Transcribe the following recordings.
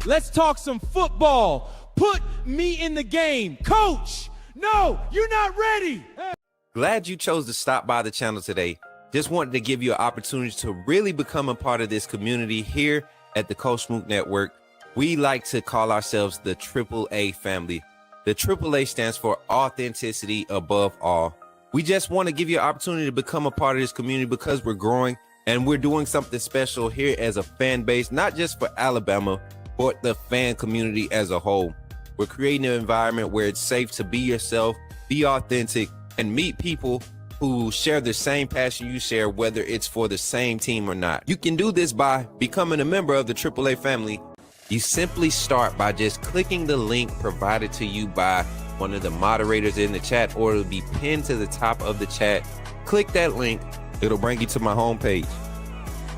Let's talk some football. Put me in the game. Coach, no, you're not ready. Glad you chose to stop by the channel today. Just wanted to give you an opportunity to really become a part of this community here at the Coach Smook Network. We like to call ourselves the AAA family. The AAA stands for authenticity above all. We just want to give you an opportunity to become a part of this community because we're growing and we're doing something special here as a fan base, not just for Alabama, but the fan community as a whole. We're creating an environment where it's safe to be yourself, be authentic, and meet people who share the same passion you share, whether it's for the same team or not. You can do this by becoming a member of the AAA family. You simply start by just clicking the link provided to you by one of the moderators in the chat, or it'll be pinned to the top of the chat. Click that link, it'll bring you to my homepage.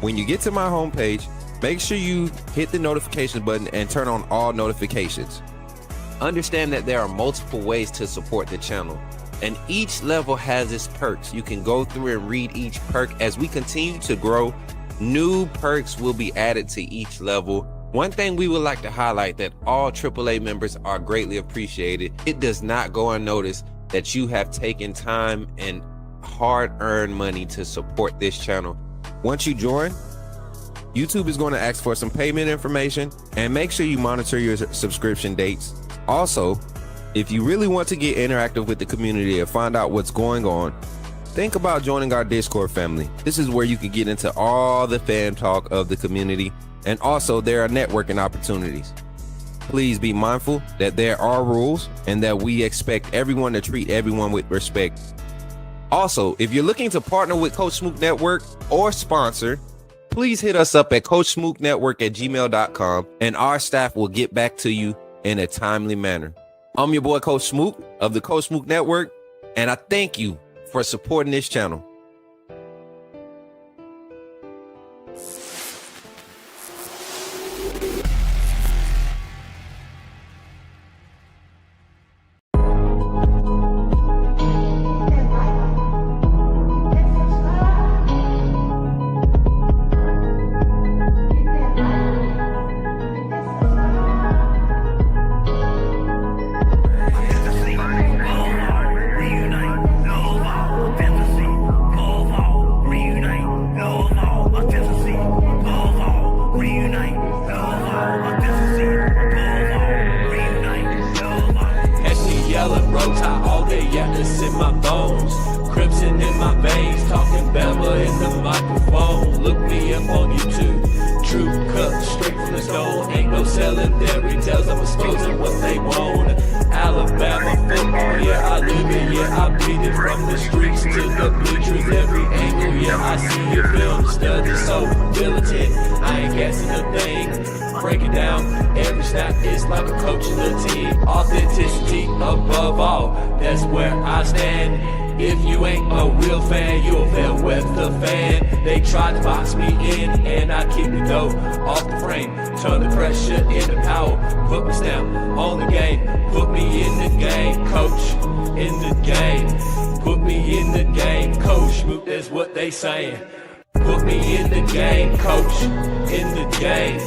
When you get to my homepage, make sure you hit the notification button and turn on all notifications. Understand that there are multiple ways to support the channel, and each level has its perks. You can go through and read each perk. As we continue to grow, new perks will be added to each level. One thing we would like to highlight that all AAA members are greatly appreciated. It does not go unnoticed that you have taken time and hard-earned money to support this channel. Once you join, YouTube is going to ask for some payment information, and make sure you monitor your subscription dates. Also, if you really want to get interactive with the community and find out what's going on, think about joining our Discord family. This is where you can get into all the fan talk of the community, and also there are networking opportunities. Please be mindful that there are rules and that we expect everyone to treat everyone with respect. Also, if you're looking to partner with Coach Smook Network or sponsor, please hit us up at coachsmooknetwork@gmail.com and our staff will get back to you in a timely manner. I'm your boy Coach Smook of the Coach Smook Network, and I thank you for supporting this channel. Authenticity above all, that's where I stand. If you ain't a real fan, you'll fail with the fan. They tried to box me in and I kicked the dough off the frame. Turn the pressure into power, put my stamp on the game. Put me in the game, coach, in the game. Put me in the game, coach, that's what they saying. Put me in the game, coach, in the game.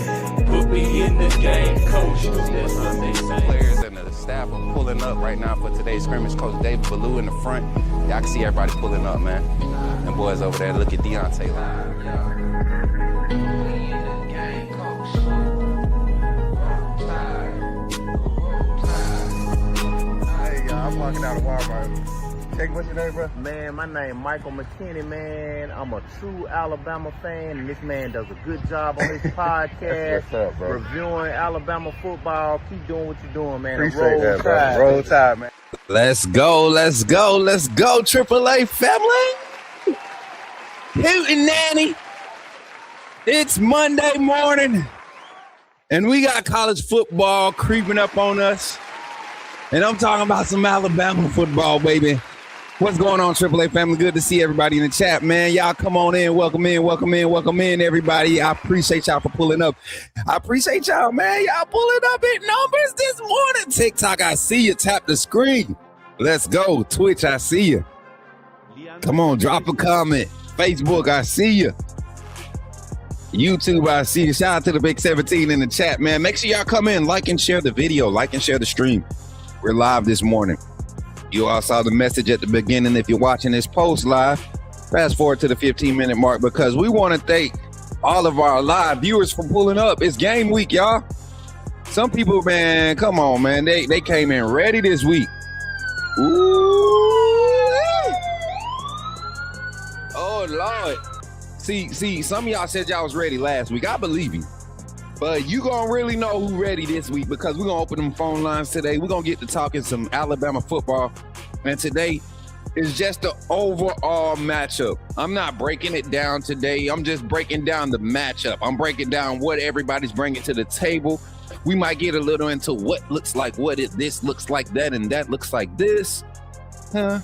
Put me in the game, coach, that's what they saying. Players and the staff are pulling up right now for today's scrimmage. Coach David Ballou in the front. Y'all can see everybody pulling up, man. Them boys over there, look at Deontay. Hey, y'all, I'm walking out of Walmart. Check, what's your name, bro? Man, my name Michael McKinney, man. I'm a true Alabama fan, and this man does a good job on his podcast. What's up, bro? Reviewing Alabama football. Keep doing what you're doing, man. Appreciate that, bro. Roll Tide, man. Let's go, let's go, let's go, AAA family. Hootin' Nanny. It's Monday morning, and we got college football creeping up on us. And I'm talking about some Alabama football, baby. What's going on, AAA family? Good to see everybody in the chat, man. Y'all come on in. Welcome in, welcome in, welcome in, everybody. I appreciate y'all for pulling up. I appreciate y'all, man. Y'all pulling up in numbers this morning. TikTok, I see you. Tap the screen. Let's go. Twitch, I see you. Come on, drop a comment. Facebook, I see you. YouTube, I see you. Shout out to the Big 17 in the chat, man. Make sure y'all come in, like and share the video, like and share the stream. We're live this morning. You all saw the message at the beginning. If you're watching this post live, fast forward to the 15-minute mark because we want to thank all of our live viewers for pulling up. It's game week, y'all. Some people, man, come on, man. They came in ready this week. Ooh. Oh, Lord. See, some of y'all said y'all was ready last week. I believe you. But you gonna really know who ready this week because we're gonna open them phone lines today. We're gonna get to talking some Alabama football. And today is just the overall matchup. I'm not breaking it down today. I'm just breaking down the matchup. I'm breaking down what everybody's bringing to the table. We might get a little into what looks like this looks like that, and that looks like this. Huh?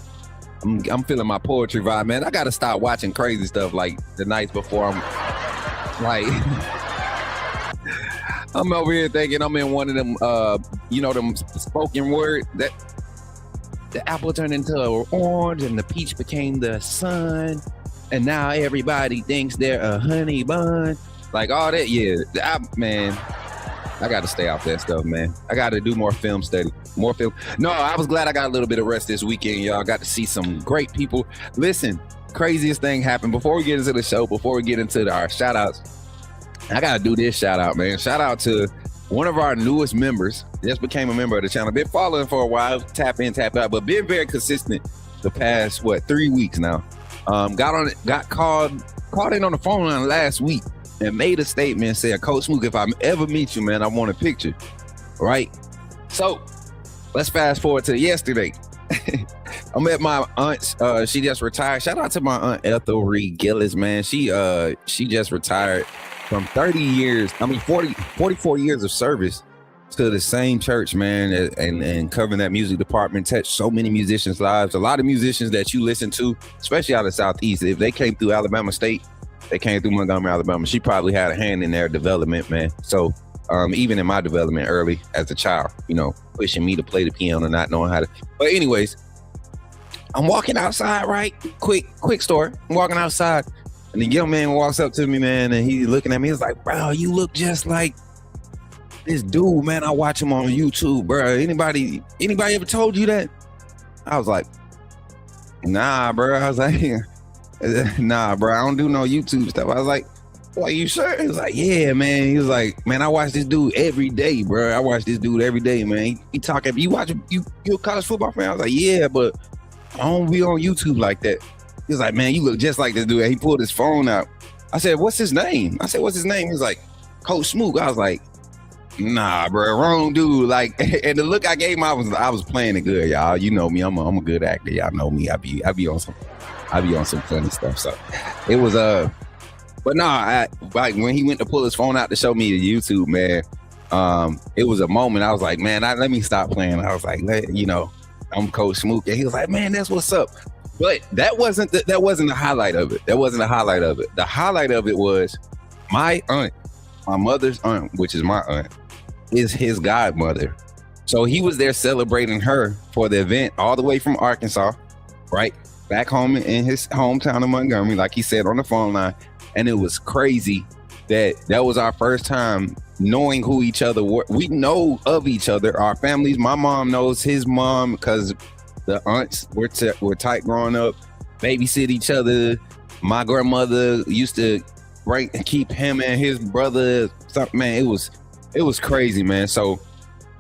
I'm feeling my poetry vibe, man. I gotta stop watching crazy stuff like the nights before. I'm like, I'm over here thinking I'm in one of them, them spoken word that the apple turned into an orange and the peach became the sun, and now everybody thinks they're a honey bun. Like all that, yeah. Man, I got to stay off that stuff, man. I got to do more film study. More film. No, I was glad I got a little bit of rest this weekend, y'all. Got to see some great people. Listen, craziest thing happened. Before we get into the show, before we get into our shout outs, I got to do this shout out, man. Shout out to one of our newest members. Just became a member of the channel. Been following for a while. Tap in, tap out, but been very consistent the past, 3 weeks now. Got called in on the phone line last week and made a statement and said, Coach Smook, if I ever meet you, man, I want a picture. Right? So let's fast forward to yesterday. I'm at my aunt's. She just retired. Shout out to my aunt Ethel Reed Gillis, man. She just retired from 44 years of service to the same church, man, and covering that music department. Touched so many musicians' lives. A lot of musicians that you listen to, especially out of the Southeast, if they came through Alabama State, they came through Montgomery, Alabama. She probably had a hand in their development, man. So even in my development early as a child, pushing me to play the piano, not knowing how to. But anyways, I'm walking outside, right? Quick story. I'm walking outside, and the young man walks up to me, man, and he's looking at me. He's like, bro, you look just like this dude, man. I watch him on YouTube, bro. Anybody ever told you that? I was like, nah, bro. I was like, nah, bro. I don't do no YouTube stuff. I was like, well, you sure? He was like, yeah, man. He was like, man, I watch this dude every day, bro. I watch this dude every day, man. He talking. You watch? You a college football fan? I was like, yeah, but I don't be on YouTube like that. He was like, man, you look just like this dude. And he pulled his phone out. I said, what's his name? He was like, Coach Smook. I was like, nah, bro, wrong dude. Like, and the look I gave him, I was playing it good, y'all. You know me, I'm a good actor. Y'all know me. I be on some funny stuff. So it was but no, like when he went to pull his phone out to show me the YouTube, man, it was a moment. I was like, man, let me stop playing. I was like, I'm Coach Smook, and he was like, man, that's what's up. But that wasn't the highlight of it. That wasn't the highlight of it. The highlight of it was my aunt, my mother's aunt, which is my aunt, is his godmother. So he was there celebrating her for the event all the way from Arkansas, right? Back home in his hometown of Montgomery, like he said on the phone line. And it was crazy that was our first time knowing who each other were. We know of each other, our families. My mom knows his mom because the aunts were tight growing up, babysit each other. My grandmother used to keep him and his brother. Man, it was crazy, man. So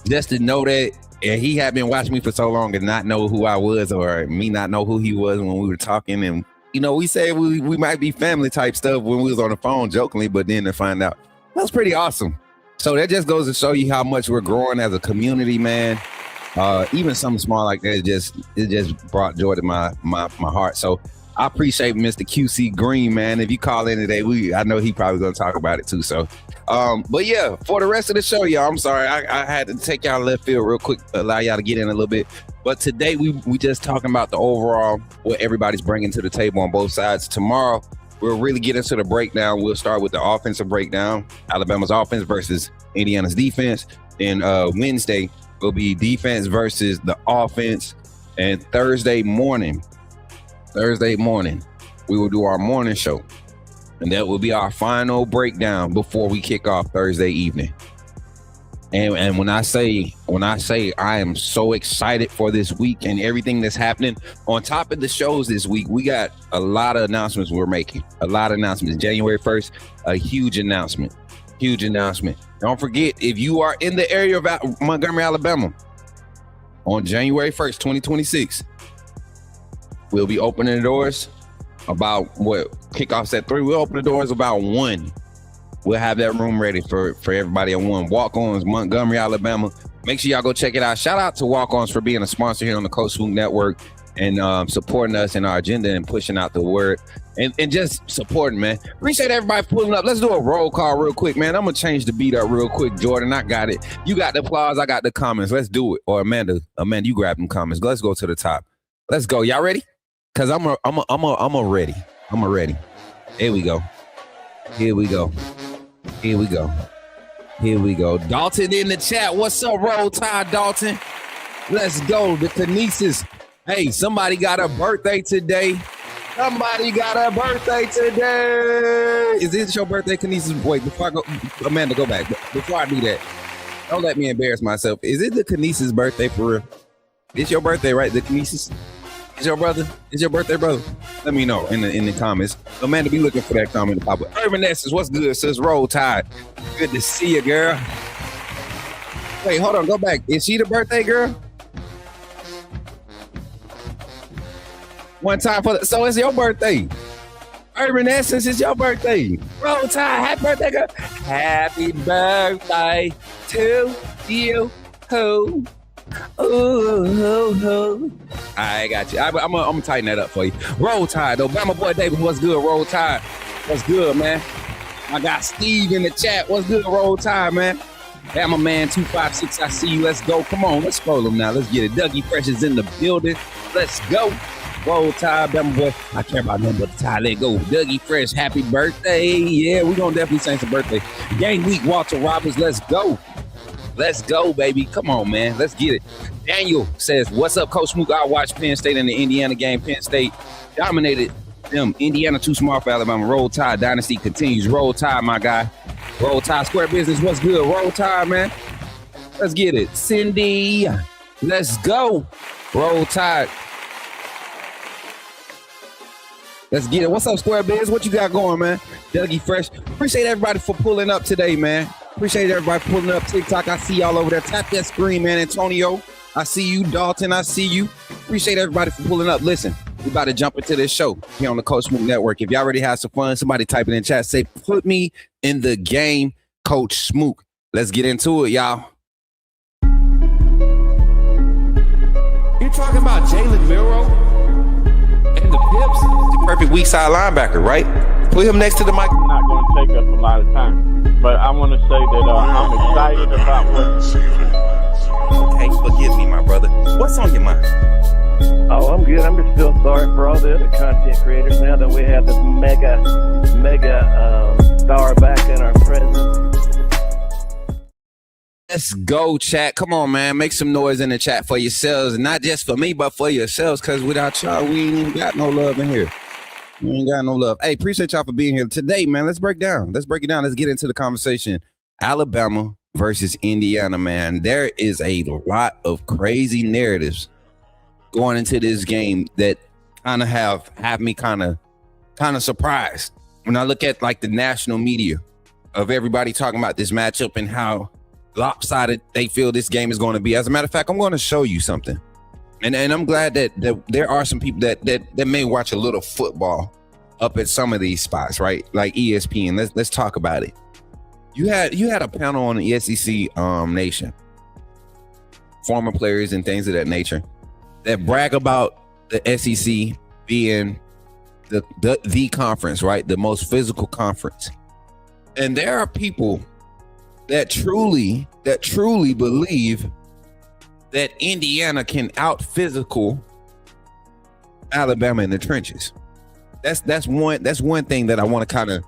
just to know that, and he had been watching me for so long and not know who I was, or me not know who he was when we were talking. And we said we might be family type stuff when we was on the phone jokingly, but then to find out, that was pretty awesome. So that just goes to show you how much we're growing as a community, man. Even something small like that, it just brought joy to my heart. So I appreciate Mr. QC Green, man. If you call in today, I know he probably gonna talk about it too. So, but yeah, for the rest of the show, y'all, I'm sorry I had to take y'all left field real quick, allow y'all to get in a little bit. But today we just talking about the overall, what everybody's bringing to the table on both sides. Tomorrow, we'll really get into the breakdown. We'll start with the offensive breakdown, Alabama's offense versus Indiana's defense. Then Wednesday will be defense versus the offense. And Thursday morning, we will do our morning show. And that will be our final breakdown before we kick off Thursday evening. And when I say I am so excited for this week and everything that's happening on top of the shows this week, we got a lot of announcements we're making. A lot of announcements. January 1st, a huge announcement. Huge announcement. Don't forget, if you are in the area of Montgomery, Alabama, on January 1st, 2026, we'll be opening the doors about kickoffs at 3. We'll open the doors about 1. We'll have that room ready for everybody at 1. Walk-Ons, Montgomery, Alabama. Make sure y'all go check it out. Shout out to Walk-Ons for being a sponsor here on the Coach Smook Network and supporting us in our agenda and pushing out the word and just supporting, man. Appreciate everybody pulling up. Let's do a roll call real quick, man. I'm gonna change the beat up real quick, Jordan. I got it. You got the applause. I got the comments. Let's do it. Or Amanda, you grab them comments. Let's go to the top. Let's go. Y'all ready? Cause I'm ready. I'm ready. Here we go. Here we go. Here we go. Here we go. Dalton in the chat. What's up, Roll Tide, Dalton? Let's go. The Kinesis. Hey, somebody got a birthday today. Somebody got a birthday today. Is this your birthday, Kinesis? Wait, before I go, Amanda, go back. Before I do that, don't let me embarrass myself. Is it the Kinesis birthday for real? It's your birthday, right? The Kinesis? Is your brother? Is your birthday, brother? Let me know in the comments. Amanda, be looking for that comment to pop up. Urban Essence, what's good? Says Roll Tide. Good to see you, girl. Wait, hold on. Go back. Is she the birthday girl? One time so it's your birthday. Urban Essence, it's your birthday. Roll Tide, happy birthday, girl. Happy birthday to you. Who? Ooh. I got you. I'm gonna tighten that up for you. Roll Tide, though. My boy David, what's good? Roll Tide. What's good, man? I got Steve in the chat. What's good? Roll Tide, man. Hey, my man 256. I see you. Let's go. Come on, let's scroll him now. Let's get it. Dougie Fresh is in the building. Let's go. Roll Tide, my boy. I care about nothing but the Tide. Let go. Dougie Fresh, happy birthday. Yeah, we're gonna definitely sing some birthday. Game week, Walter Roberts. Let's go. Let's go, baby. Come on, man. Let's get it. Daniel says, what's up, Coach Smook? I watched Penn State in the Indiana game. Penn State dominated them. Indiana too smart for Alabama. Roll Tide. Dynasty continues. Roll Tide, my guy. Roll Tide. Square Business. What's good? Roll Tide, man. Let's get it. Cindy. Let's go. Roll Tide. Let's get it. What's up, Square Biz? What you got going, man? Dougie Fresh. Appreciate everybody for pulling up today, man. Appreciate everybody pulling up TikTok. I see y'all over there. Tap that screen, man. Antonio, I see you. Dalton, I see you. Appreciate everybody for pulling up. Listen, we about to jump into this show here on the Coach Smook Network. If y'all already had some fun, somebody type it in chat. Say, put me in the game, Coach Smook. Let's get into it, y'all. You talking about Jalen Miro and the Pips? The perfect weak side linebacker, right? Put him next to the mic. It's not going to take up a lot of time, but I want to say that I'm excited about what. Okay, forgive me, my brother. What's on your mind? Oh, I'm good. I'm just still sorry for all the other content creators now that we have this mega star back in our presence. Let's go, chat. Come on, man. Make some noise in the chat for yourselves. Not just for me, but for yourselves, because without y'all, we ain't even got no love in here. We ain't got no love. Hey, appreciate y'all for being here today, man. Let's break down. Let's break it down. Let's get into the conversation. Alabama versus Indiana, man. There is a lot of crazy narratives going into this game that kind of have me kind of surprised when I look at like the national media of everybody talking about this matchup and how lopsided they feel this game is going to be. As a matter of fact, I'm going to show you something. And I'm glad that there are some people that may watch a little football up at some of these spots, right? Like ESPN. Let's talk about it. You had a panel on the SEC Nation, former players and things of that nature, that brag about the SEC being the conference, right? The most physical conference. And there are people that truly believe that Indiana can out physical Alabama in the trenches. That's one thing that I want to kind of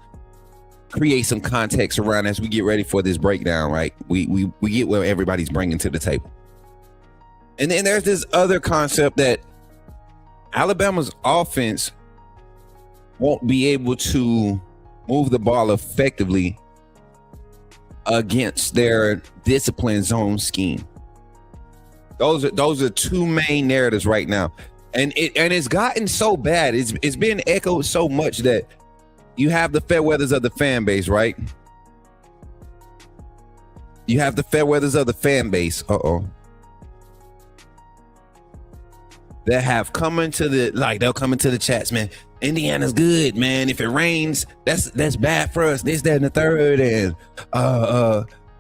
create some context around as we get ready for this breakdown, right? We get what everybody's bringing to the table. And then there's this other concept that Alabama's offense won't be able to move the ball effectively against their discipline zone scheme. Those are two main narratives right now. And it's gotten so bad. It's been echoed so much that you have the fair weathers of the fan base, right? You have the fair weathers of the fan base. That have come into they'll come into the chats, man. Indiana's good, man. If it rains, that's bad for us. This, that, and the third, and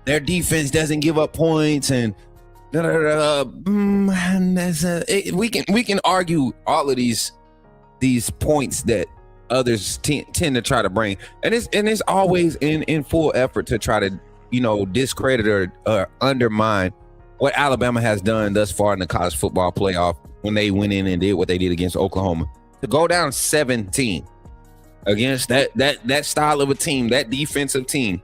their defense doesn't give up points, and we can argue all of these points that others tend to try to bring, and it's always in full effort to try to discredit or undermine what Alabama has done thus far in the college football playoff when they went in and did what they did against Oklahoma. To go down 17 against that style of a team, that defensive team,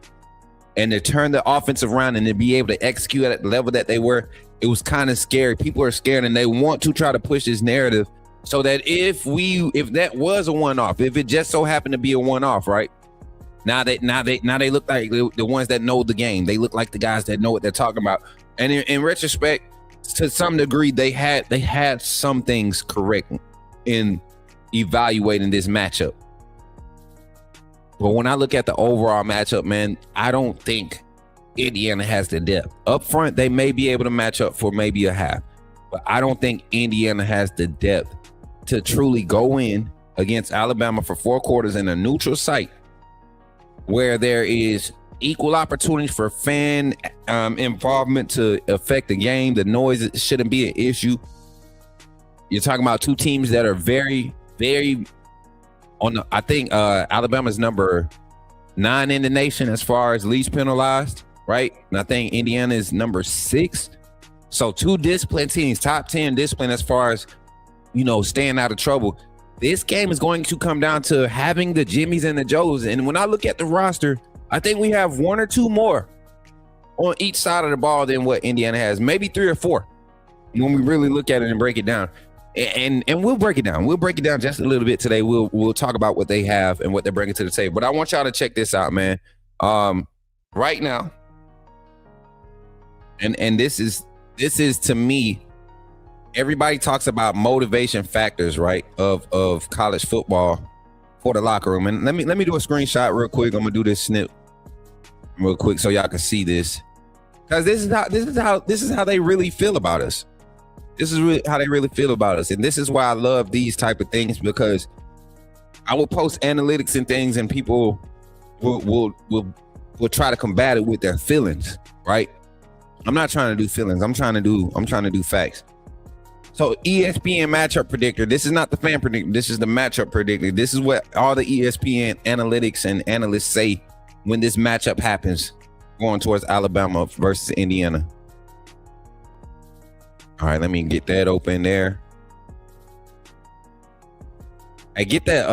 and to turn the offense around and to be able to execute at the level that they were, it was kind of scary. People are scared, and they want to try to push this narrative so that if that was a one-off, if it just so happened to be a one-off, right? Now they look like the ones that know the game. They look like the guys that know what they're talking about. And in retrospect, to some degree, they had some things correct in evaluating this matchup. But when I look at the overall matchup, man, I don't think Indiana has the depth. Up front, they may be able to match up for maybe a half, but I don't think Indiana has the depth to truly go in against Alabama for 4 quarters in a neutral site where there is equal opportunity for fan involvement to affect the game. The noise shouldn't be an issue. You're talking about two teams that are very, very I think Alabama's number 9 in the nation as far as least penalized, right? And I think Indiana is number 6. So 2 disciplined teams, top 10 discipline as far as, staying out of trouble. This game is going to come down to having the Jimmies and the Joes. And when I look at the roster, I think we have 1 or 2 more on each side of the ball than what Indiana has. Maybe 3 or 4 when we really look at it and break it down. And we'll break it down. We'll break it down just a little bit today. We'll talk about what they have and what they're bringing to the table. But I want y'all to check this out, man. Right now, and this is to me, everybody talks about motivation factors, right, of college football for the locker room. And let me do a screenshot real quick. I'm gonna do this snip real quick so y'all can see this, because this is how they really feel about us. This is really how they really feel about us. And this is why I love these type of things, because I will post analytics and things, and people will try to combat it with their feelings, right? I'm not trying to do feelings. I'm trying to do facts. So ESPN matchup predictor, this is not the fan predictor. This is the matchup predictor. This is what all the ESPN analytics and analysts say when this matchup happens, going towards Alabama versus Indiana. All right, let me get that open there. Hey, get that.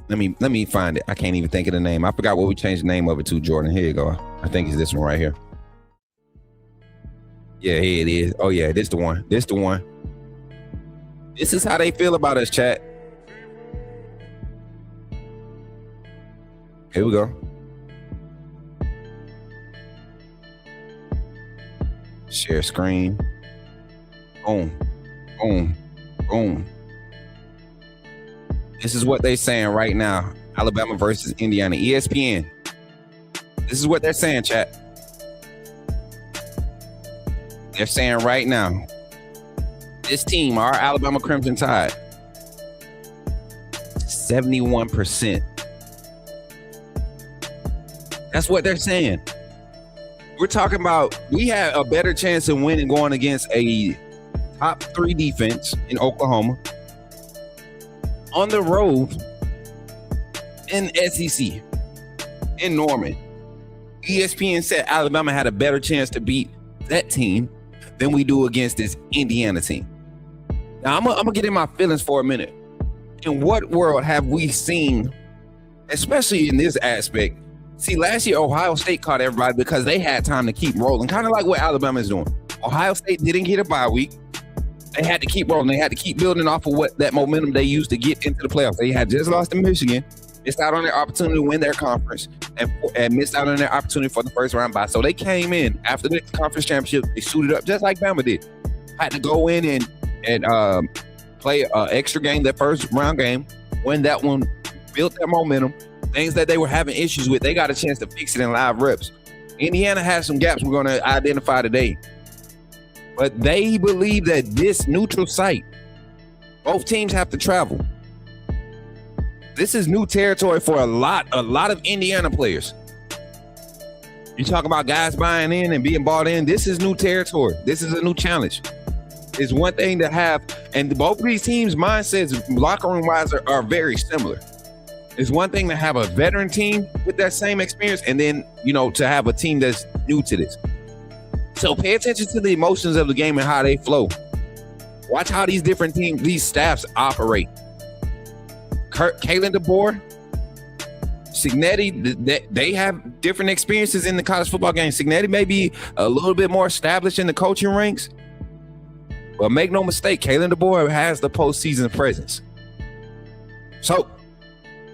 Let me find it. I can't even think of the name. I forgot what we changed the name of it to, Jordan. Here you go. I think it's this one right here. Yeah, here it is. Oh yeah, this the one. This the one. This is how they feel about us, chat. Here we go. Share screen. Boom. Boom. Boom. This is what they're saying right now. Alabama versus Indiana. ESPN. This is what they're saying, chat. They're saying right now, this team, our Alabama Crimson Tide, 71%. That's what they're saying. We're talking about we had a better chance of winning going against a top 3 defense in Oklahoma on the road in SEC in Norman. ESPN said Alabama had a better chance to beat that team than we do against this Indiana team. Now I'm gonna get in my feelings for a minute. In what world have we seen, especially in this aspect? See, last year Ohio State caught everybody because they had time to keep rolling, kind of like what Alabama is doing. Ohio State didn't get a bye week. They had to keep rolling. They had to keep building off of what that momentum they used to get into the playoffs. They had just lost to Michigan, missed out on their opportunity to win their conference, and missed out on their opportunity for the first round bye. So they came in after the conference championship. They suited up just like Bama did. Had to go in and play an extra game, that first round game, win that one, built that momentum. Things that they were having issues with, they got a chance to fix it in live reps. Indiana has some gaps we're going to identify today. But they believe that this neutral site, both teams have to travel. This is new territory for a lot of Indiana players. You talk about guys buying in and being bought in. This is new territory. This is a new challenge. It's one thing to have, and both of these teams' mindsets, locker room wise, are very similar. It's one thing to have a veteran team with that same experience, and then, to have a team that's new to this. So pay attention to the emotions of the game and how they flow. Watch how these different teams, these staffs operate. Kalen DeBoer, Signetti, they have different experiences in the college football game. Signetti may be a little bit more established in the coaching ranks, but make no mistake, Kalen DeBoer has the postseason presence. So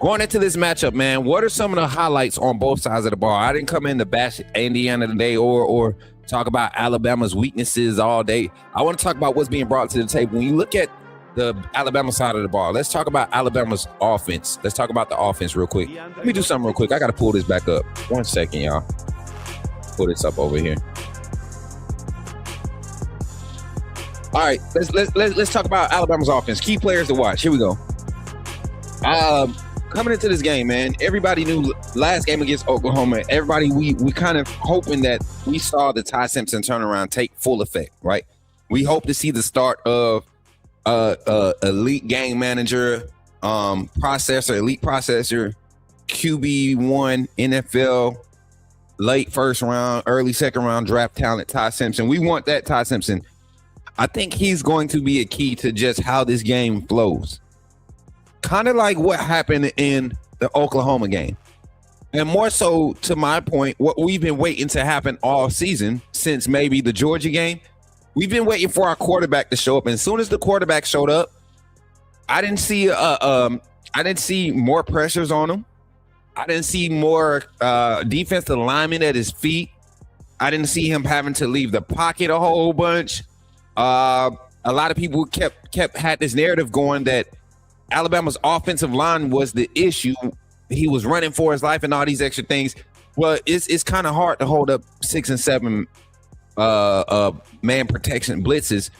going into this matchup, man, what are some of the highlights on both sides of the ball? I didn't come in to bash Indiana today or talk about Alabama's weaknesses all day. I want to talk about what's being brought to the table. When you look at the Alabama side of the ball, let's talk about Alabama's offense. Let's talk about the offense real quick. Let me do something real quick. I got to pull this back up. 1 second, y'all. Pull this up over here. All right, let's talk about Alabama's offense. Key players to watch. Here we go. Coming into this game, man, everybody knew last game against Oklahoma, we kind of hoping that we saw the Ty Simpson turnaround take full effect, right? We hope to see the start of elite game manager, elite processor, QB1, NFL, late first round, early second round draft talent, Ty Simpson. We want that Ty Simpson. I think he's going to be a key to just how this game flows. Kind of like what happened in the Oklahoma game. And more so, to my point, what we've been waiting to happen all season since maybe the Georgia game. We've been waiting for our quarterback to show up. And as soon as the quarterback showed up, I didn't see more pressures on him. I didn't see more defensive linemen at his feet. I didn't see him having to leave the pocket a whole bunch. A lot of people had this narrative going that Alabama's offensive line was the issue. He was running for his life and all these extra things. Well, it's kind of hard to hold up 6 and 7 man protection blitzes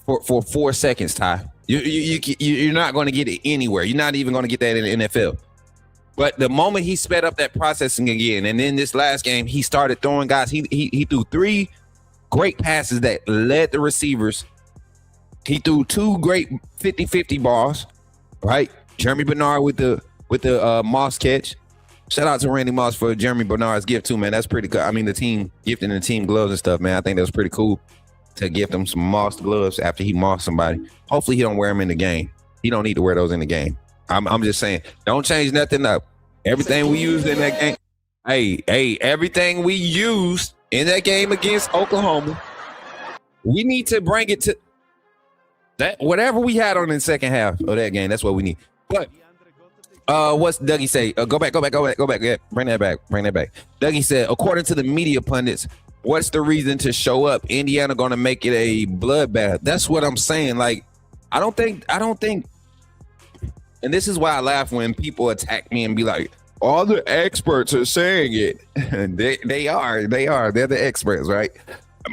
for 4 seconds, Ty. You're not going to get it anywhere. You're not even going to get that in the NFL. But the moment he sped up that processing again, and then this last game, he started throwing guys. He threw 3 great passes that led the receivers. He threw 2 great 50-50 balls. Right, Jeremy Bernard with the Moss catch. Shout out to Randy Moss for Jeremy Bernard's gift too, man. That's pretty good. I mean, the team gifting the team gloves and stuff, man. I think that was pretty cool to gift him some Moss gloves after he mossed somebody. Hopefully, he don't wear them in the game. He don't need to wear those in the game. I'm just saying, don't change nothing up. Everything we used in that game, everything we used in that game against Oklahoma, we need to bring it to. That whatever we had on in the second half of that game, that's what we need. But what's Dougie say? Go back. Yeah, bring that back. Dougie said, according to the media pundits, what's the reason to show up? Indiana gonna make it a bloodbath. That's what I'm saying. Like, I don't think, and this is why I laugh when people attack me and be like, all the experts are saying it. they are. They're the experts, right?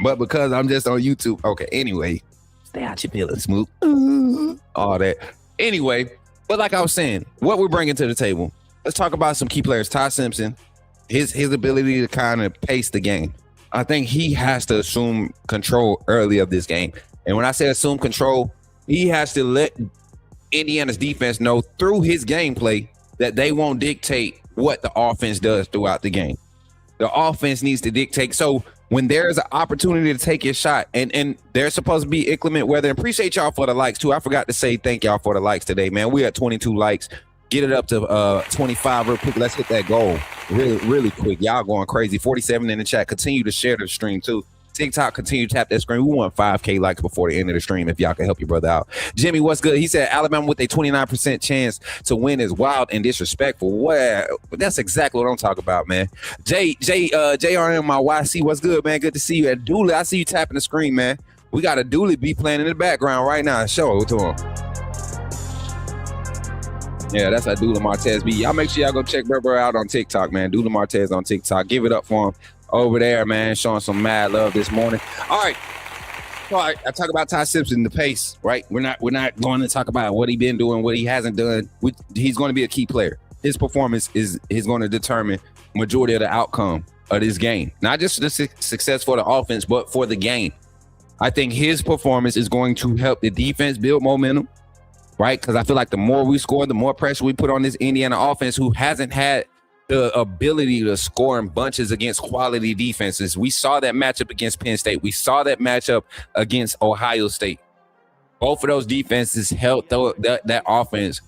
But because I'm just on YouTube. Okay, anyway. Stay out your feelings, Smook. All that. Anyway, but like I was saying, what we're bringing to the table, let's talk about some key players. Ty Simpson, his ability to kind of pace the game. I think he has to assume control early of this game. And when I say assume control, he has to let Indiana's defense know through his gameplay that they won't dictate what the offense does throughout the game. The offense needs to dictate. So when there's an opportunity to take your shot, and they're supposed to be inclement weather. Appreciate y'all for the likes too. I forgot to say thank y'all for the likes today, man. We at 22 likes. Get it up to 25 real quick. Let's hit that goal really quick. Y'all going crazy. 47 in the chat. Continue to share the stream too. TikTok, continue to tap that screen. We want 5K likes before the end of the stream if y'all can help your brother out. Jimmy, what's good? He said Alabama with a 29% chance to win is wild and disrespectful. Well, that's exactly what I'm talking about, man. JRM, my YC, what's good, man? Good to see you. At Dooley, I see you tapping the screen, man. We got a Dooley beat playing in the background right now. Show it to him. Yeah, that's a Dooley Martez beat. Y'all make sure y'all go check Berber out on TikTok, man. Dooley Martez on TikTok. Give it up for him over there, man. Showing some mad love this morning. All right. I talk about Ty Simpson, the pace, right? We're not going to talk about what he's been doing, what he hasn't done. He's going to be a key player. His performance is going to determine majority of the outcome of this game. Not just the success for the offense, but for the game. I think his performance is going to help the defense build momentum, right? Because I feel like the more we score, the more pressure we put on this Indiana offense, who hasn't had the ability to score in bunches against quality defenses. We saw that matchup against Penn State. We saw that matchup against Ohio State. Both of those defenses held that offense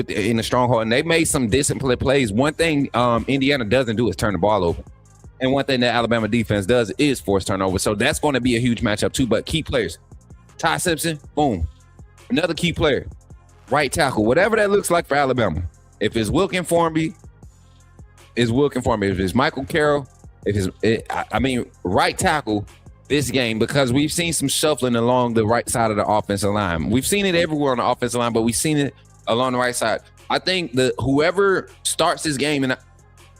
in the stronghold, and they made some disciplined plays. One thing Indiana doesn't do is turn the ball over. And one thing that Alabama defense does is force turnovers. So that's going to be a huge matchup too. But key players, Ty Simpson, boom. Another key player, right tackle, whatever that looks like for Alabama. If it's Wilkin Formby, it's Wilkin Formby. If it's Michael Carroll, right tackle this game, because we've seen some shuffling along the right side of the offensive line. We've seen it everywhere on the offensive line, but we've seen it along the right side. I think that whoever starts this game, and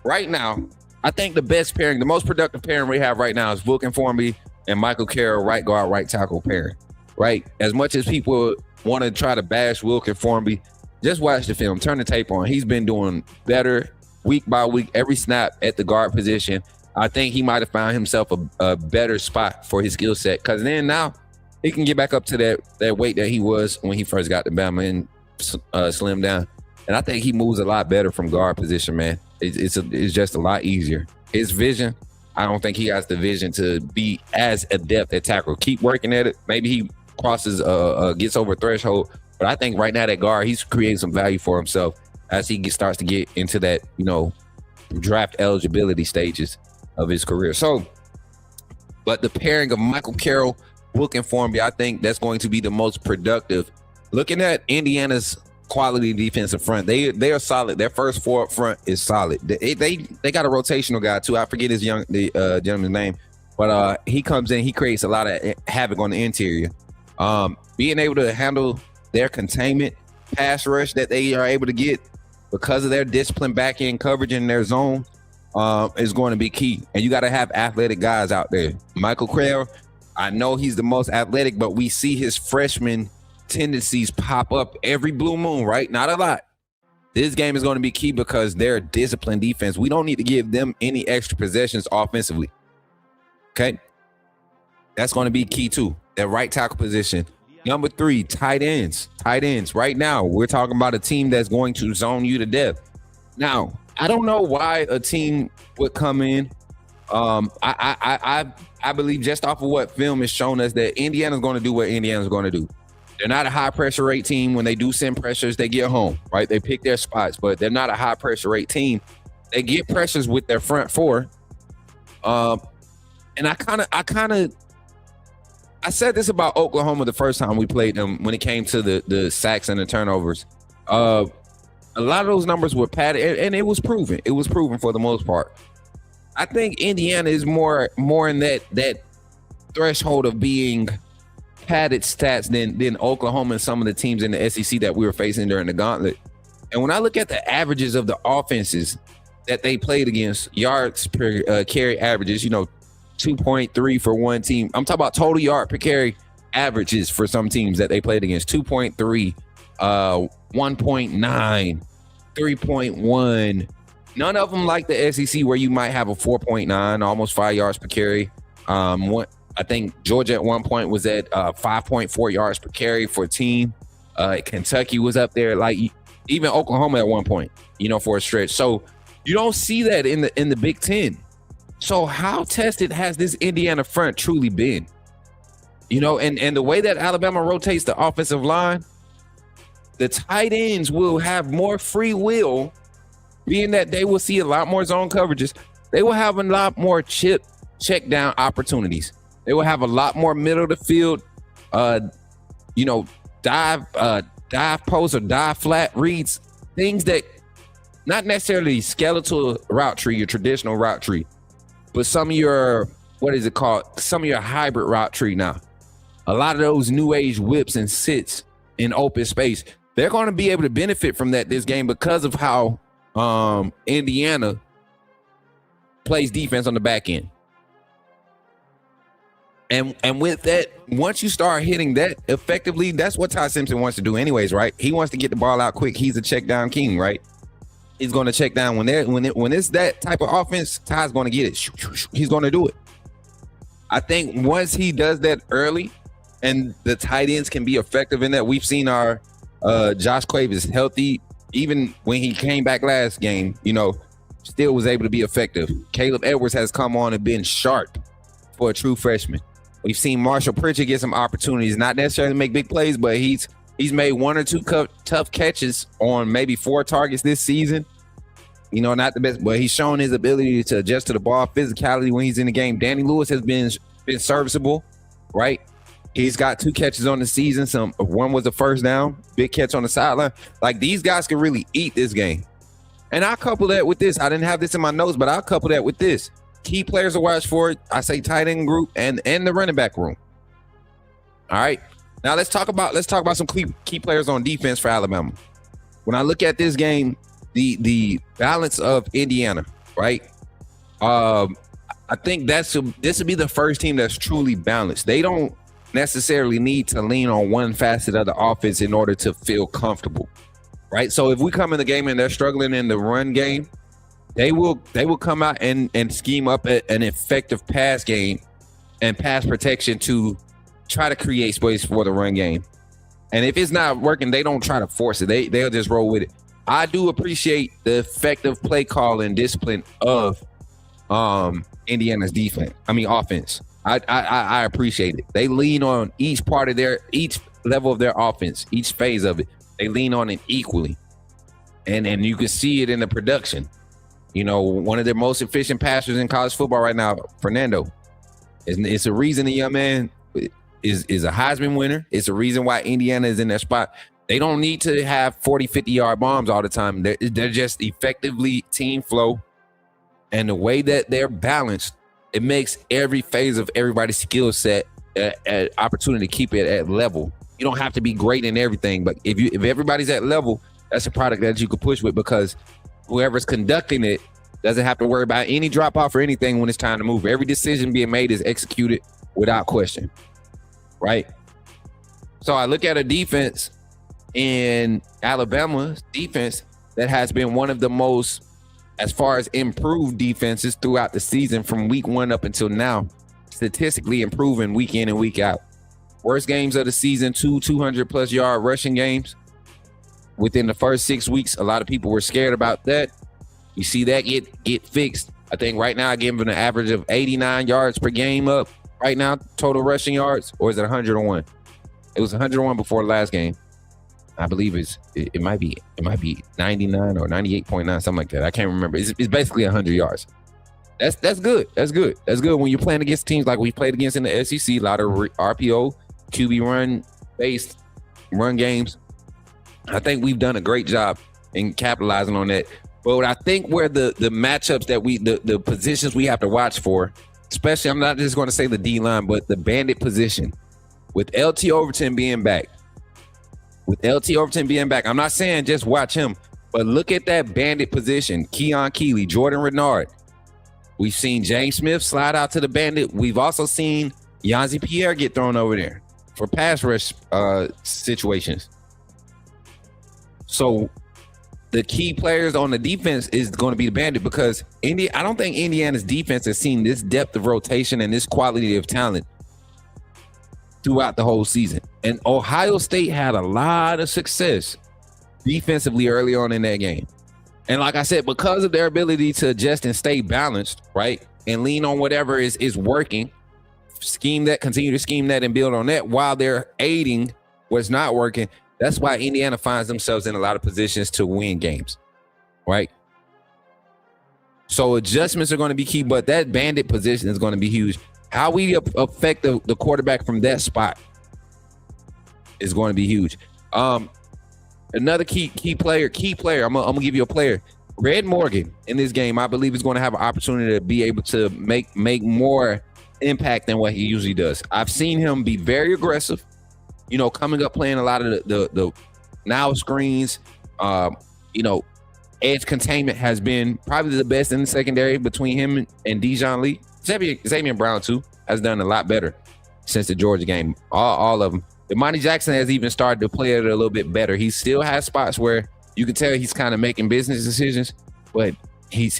right now, I think the best pairing, the most productive pairing we have right now is Wilkin Formby and Michael Carroll, right guard, right tackle pairing, right? As much as people want to try to bash Wilkin Formby, just watch the film, turn the tape on. He's been doing better week by week, every snap at the guard position. I think he might have found himself a better spot for his skill set, because then now he can get back up to that weight that he was when he first got to Bama and slimmed down. And I think he moves a lot better from guard position, man. It's just a lot easier. His vision, I don't think he has the vision to be as adept at tackle. Keep working at it. Maybe he crosses, gets over threshold. But I think right now that guard, he's creating some value for himself as he starts to get into that, draft eligibility stages of his career. So, but the pairing of Michael Carroll, Wilkin Formby, I think that's going to be the most productive. Looking at Indiana's quality defensive front, they are solid. Their first four up front is solid. They got a rotational guy too. I forget his gentleman's name, but he comes in, he creates a lot of havoc on the interior. Being able to handle their containment pass rush that they are able to get because of their disciplined back end coverage in their zone is going to be key. And you got to have athletic guys out there. Michael Carroll, I know he's the most athletic, but we see his freshman tendencies pop up every blue moon, right? Not a lot. This game is going to be key because they're a disciplined defense. We don't need to give them any extra possessions offensively. Okay? That's going to be key too. That right tackle position. Number 3, tight ends. Tight ends. Right now, we're talking about a team that's going to zone you to death. Now, I don't know why a team would come in. I believe just off of what film has shown us that Indiana's going to do what Indiana's going to do. They're not a high pressure rate team. When they do send pressures, they get home, right? They pick their spots, but they're not a high pressure rate team. They get pressures with their front four. And I said this about Oklahoma the first time we played them when it came to the sacks and the turnovers. A lot of those numbers were padded, and it was proven. It was proven for the most part. I think Indiana is more in that threshold of being padded stats than Oklahoma and some of the teams in the SEC that we were facing during the gauntlet. And when I look at the averages of the offenses that they played against, yards per carry averages, 2.3 for one team. I'm talking about total yard per carry averages for some teams that they played against. 2.3, 1.9, 3.1. None of them like the SEC where you might have a 4.9, almost 5 yards per carry. I think Georgia at one point was at 5.4 yards per carry for a team. Kentucky was up there, like even Oklahoma at one point, for a stretch. So you don't see that in the Big Ten. So how tested has this Indiana front truly been? And the way that Alabama rotates the offensive line, the tight ends will have more free will, being that they will see a lot more zone coverages. They will have a lot more check down opportunities. They will have a lot more middle of the field, dive post or dive flat reads, things that not necessarily skeletal route tree, your traditional route tree, but some of your, some of your hybrid route tree now. A lot of those new age whips and sits in open space, they're going to be able to benefit from that this game because of how Indiana plays defense on the back end. And with that, once you start hitting that effectively, that's what Ty Simpson wants to do anyways, right? He wants to get the ball out quick. He's a check down king, right? He's going to check down when it's that type of offense. Ty's going to get it. He's going to do it. I think once he does that early, and the tight ends can be effective in that. We've seen our Josh Quave is healthy. Even when he came back last game, still was able to be effective. Caleb Edwards has come on and been sharp for a true freshman. We've seen Marshall Pritchard get some opportunities, not necessarily make big plays, but he's made one or two tough catches on maybe 4 targets this season. Not the best, but he's shown his ability to adjust to the ball, physicality when he's in the game. Danny Lewis has been serviceable, right? He's got 2 catches on the season. One was a first down, big catch on the sideline. Like, these guys can really eat this game. And I'll couple that with this. I didn't have this in my notes, but I'll couple that with this. Key players to watch for it. I say tight end group and the running back room. All right. Now let's talk about some key players on defense for Alabama. When I look at this game, the balance of Indiana, right? I think this would be the first team that's truly balanced. They don't necessarily need to lean on one facet of the offense in order to feel comfortable, right? So if we come in the game and they're struggling in the run game, they will come out and scheme up an effective pass game and pass protection to try to create space for the run game. And if it's not working, they don't try to force it. They'll just roll with it. I do appreciate the effective play call and discipline of Indiana's offense. I appreciate it. They lean on each level of their offense, each phase of it. They lean on it equally. And you can see it in the production. One of their most efficient passers in college football right now, Fernando. It's a reason the young man is a Heisman winner. It's a reason why Indiana is in that spot. They don't need to have 40, 50-yard bombs all the time. They're just effectively team flow. And the way that they're balanced, it makes every phase of everybody's skill set an opportunity to keep it at level. You don't have to be great in everything, but if everybody's at level, that's a product that you could push with, because whoever's conducting it doesn't have to worry about any drop off or anything when it's time to move. Every decision being made is executed without question, right? So I look at a defense in Alabama's defense that has been one of the most, as far as improved defenses throughout the season from week 1 up until now, statistically improving week in and week out. Worst games of the season, 200+ yard rushing games within the first 6 weeks. A lot of people were scared about that. You see that get fixed. I think right now I give them an average of 89 yards per game up right now, total rushing yards, or is it 101? It was 101 before the last game. I believe it might be 99 or 98.9, something like that. I can't remember. It's basically 100 yards. That's good. That's good when you're playing against teams like we played against in the SEC. A lot of RPO, QB run based run games. I think we've done a great job in capitalizing on that. But I think where the matchups that the positions we have to watch for, especially, I'm not just going to say the D line, but the bandit position with LT Overton being back. I'm not saying just watch him, but look at that bandit position. Keon Keeley, Jordan Renard. We've seen James Smith slide out to the bandit. We've also seen Yanzi Pierre get thrown over there for pass rush situations. So the key players on the defense is going to be the bandit, because I don't think Indiana's defense has seen this depth of rotation and this quality of talent throughout the whole season. And Ohio State had a lot of success defensively early on in that game. And like I said, because of their ability to adjust and stay balanced, right, and lean on whatever is working, continue to scheme that and build on that while they're aiding what's not working. That's why Indiana finds themselves in a lot of positions to win games, right? So adjustments are going to be key, but that bandit position is going to be huge. How we affect the quarterback from that spot is going to be huge. Another key player. I'm gonna give you a player. Red Morgan in this game, I believe, is going to have an opportunity to be able to make more impact than what he usually does. I've seen him be very aggressive, coming up playing a lot of the now screens. Edge containment has been probably the best in the secondary between him and Dijon Lee. Xavier Brown too has done a lot better since the Georgia game. All of them. Imani Jackson has even started to play it a little bit better. He still has spots where you can tell he's kind of making business decisions, but he's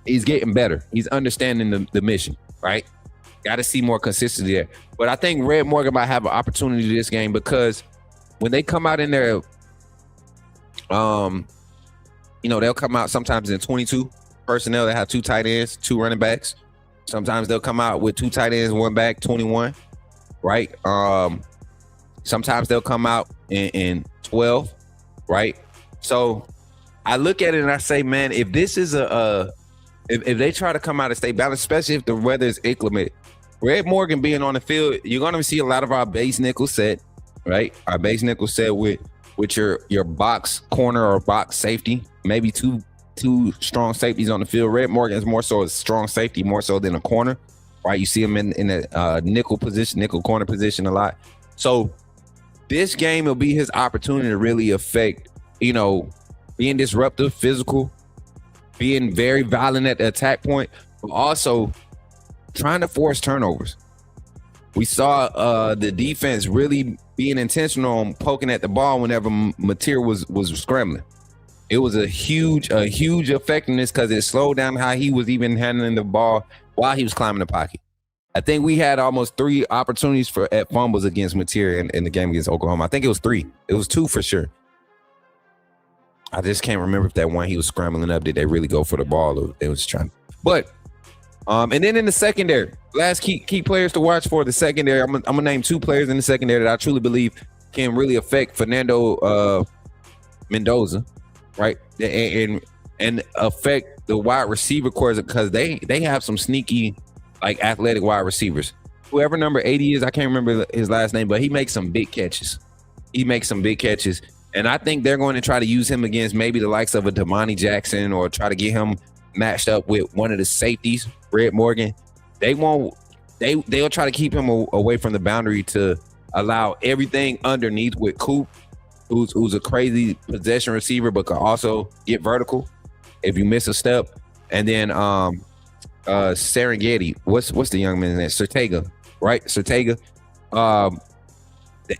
getting better. He's understanding the mission, right? Got to see more consistency there. But I think Red Morgan might have an opportunity this game because when they come out in there, they'll come out sometimes in 22 personnel. They have 2 tight ends, 2 running backs. Sometimes they'll come out with 2 tight ends, 1 back, 21, right? Sometimes they'll come out in 12, right? So I look at it and I say, man, if this is if they try to come out and stay balanced, especially if the weather is inclement, Red Morgan being on the field, you're going to see a lot of our base nickel set, right? Our base nickel set with your box corner or box safety, maybe two strong safeties on the field. Red Morgan is more so a strong safety, more so than a corner, right? You see him in a nickel corner position a lot. So this game will be his opportunity to really affect, being disruptive, physical, being very violent at the attack point, but also trying to force turnovers. We saw the defense really being intentional on poking at the ball whenever Mateer was scrambling. It was a huge effectiveness because it slowed down how he was even handling the ball while he was climbing the pocket. I think we had almost 3 opportunities at fumbles against Mateer in the game against Oklahoma. I think it was 3. It was 2 for sure. I just can't remember if that one he was scrambling up, did they really go for the ball or they was trying. But and then in the secondary, last key players to watch for the secondary. I'm gonna name 2 players in the secondary that I truly believe can really affect Fernando Mendoza, right? And affect the wide receiver corps because they have some sneaky, like, athletic wide receivers. Whoever number 80 is, I can't remember his last name, but he makes some big catches. And I think they're going to try to use him against maybe the likes of a Damani Jackson or try to get him matched up with one of the safeties, Red Morgan. They'll try to keep him away from the boundary to allow everything underneath with Coop, who's a crazy possession receiver, but can also get vertical if you miss a step. And then Serengeti, what's the young man's name? Sertega, right? Sertega.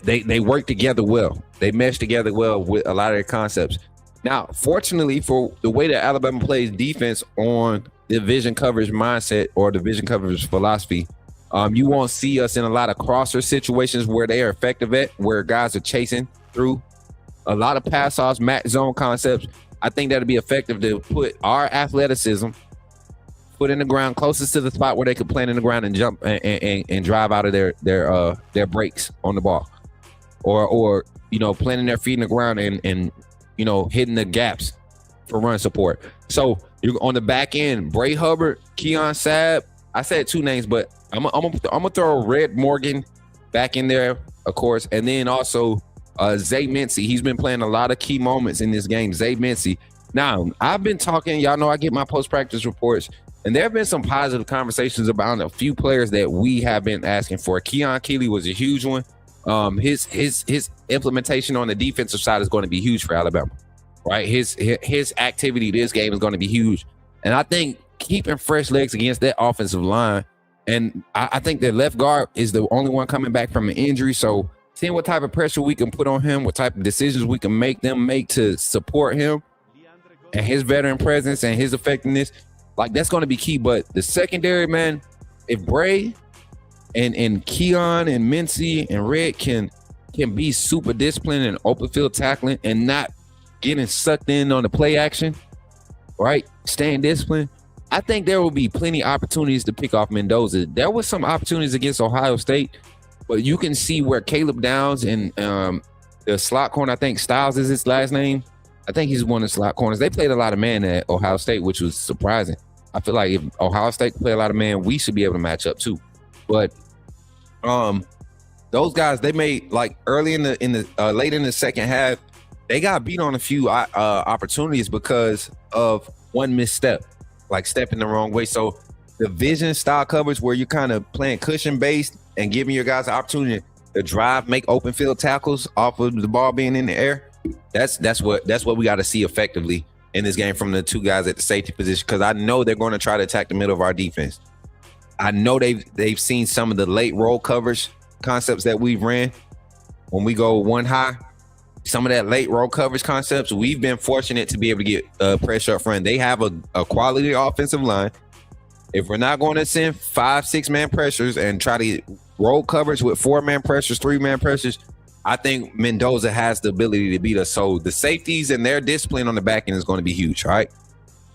They work together well. They mesh together well with a lot of their concepts. Now, fortunately, for the way that Alabama plays defense on division coverage mindset or division coverage philosophy, you won't see us in a lot of crosser situations where they are effective at, where guys are chasing through. A lot of pass offs, match zone concepts. I think that'll be effective to put our athleticism, put in the ground closest to the spot where they could plant in the ground and jump and drive out of their breaks on the ball, or planting their feet in the ground and hitting the gaps for run support. So you're on the back end, Bray Hubbard, Keon Sabb. I said 2 names, but I'm gonna throw Red Morgan back in there, of course, and then also Zay Mincy. He's been playing a lot of key moments in this game. Zay Mincy. Now, I've been talking, y'all know I get my post-practice reports, and there have been some positive conversations about a few players that we have been asking for. Keon Keeley was a huge one. His implementation on the defensive side is going to be huge for Alabama, right? His activity this game is going to be huge. And I think keeping fresh legs against that offensive line, and I think that left guard is the only one coming back from an injury. So seeing what type of pressure we can put on him, what type of decisions we can make to support him and his veteran presence and his effectiveness, like, that's going to be key. But the secondary, man, if Bray and Keon and Mincy and Red can be super disciplined and open field tackling and not getting sucked in on the play action, right? Staying disciplined, I think there will be plenty of opportunities to pick off Mendoza. There was some opportunities against Ohio State, but you can see where Caleb Downs and the slot corner, I think Styles is his last name. I think he's one of the slot corners. They played a lot of man at Ohio State, which was surprising. I feel like if Ohio State play a lot of man, we should be able to match up too. But those guys, they made like early in the late in the second half, they got beat on a few opportunities because of one misstep, like stepping the wrong way. So the vision style coverage where you're kind of playing cushion based and giving your guys the opportunity to drive, make open field tackles off of the ball being in the air. That's what we got to see effectively in this game from the two guys at the safety position, because I know they're going to try to attack the middle of our defense. I know they've seen some of the late roll coverage concepts that we've ran when we go one high. Some of that late roll coverage concepts, we've been fortunate to be able to get pressure up front. They have a quality offensive line. If we're not going to send 5-6 man pressures and try to roll coverage with 4-man pressures, 3-man pressures, I think Mendoza has the ability to beat us. So the safeties and their discipline on the back end is going to be huge. All right.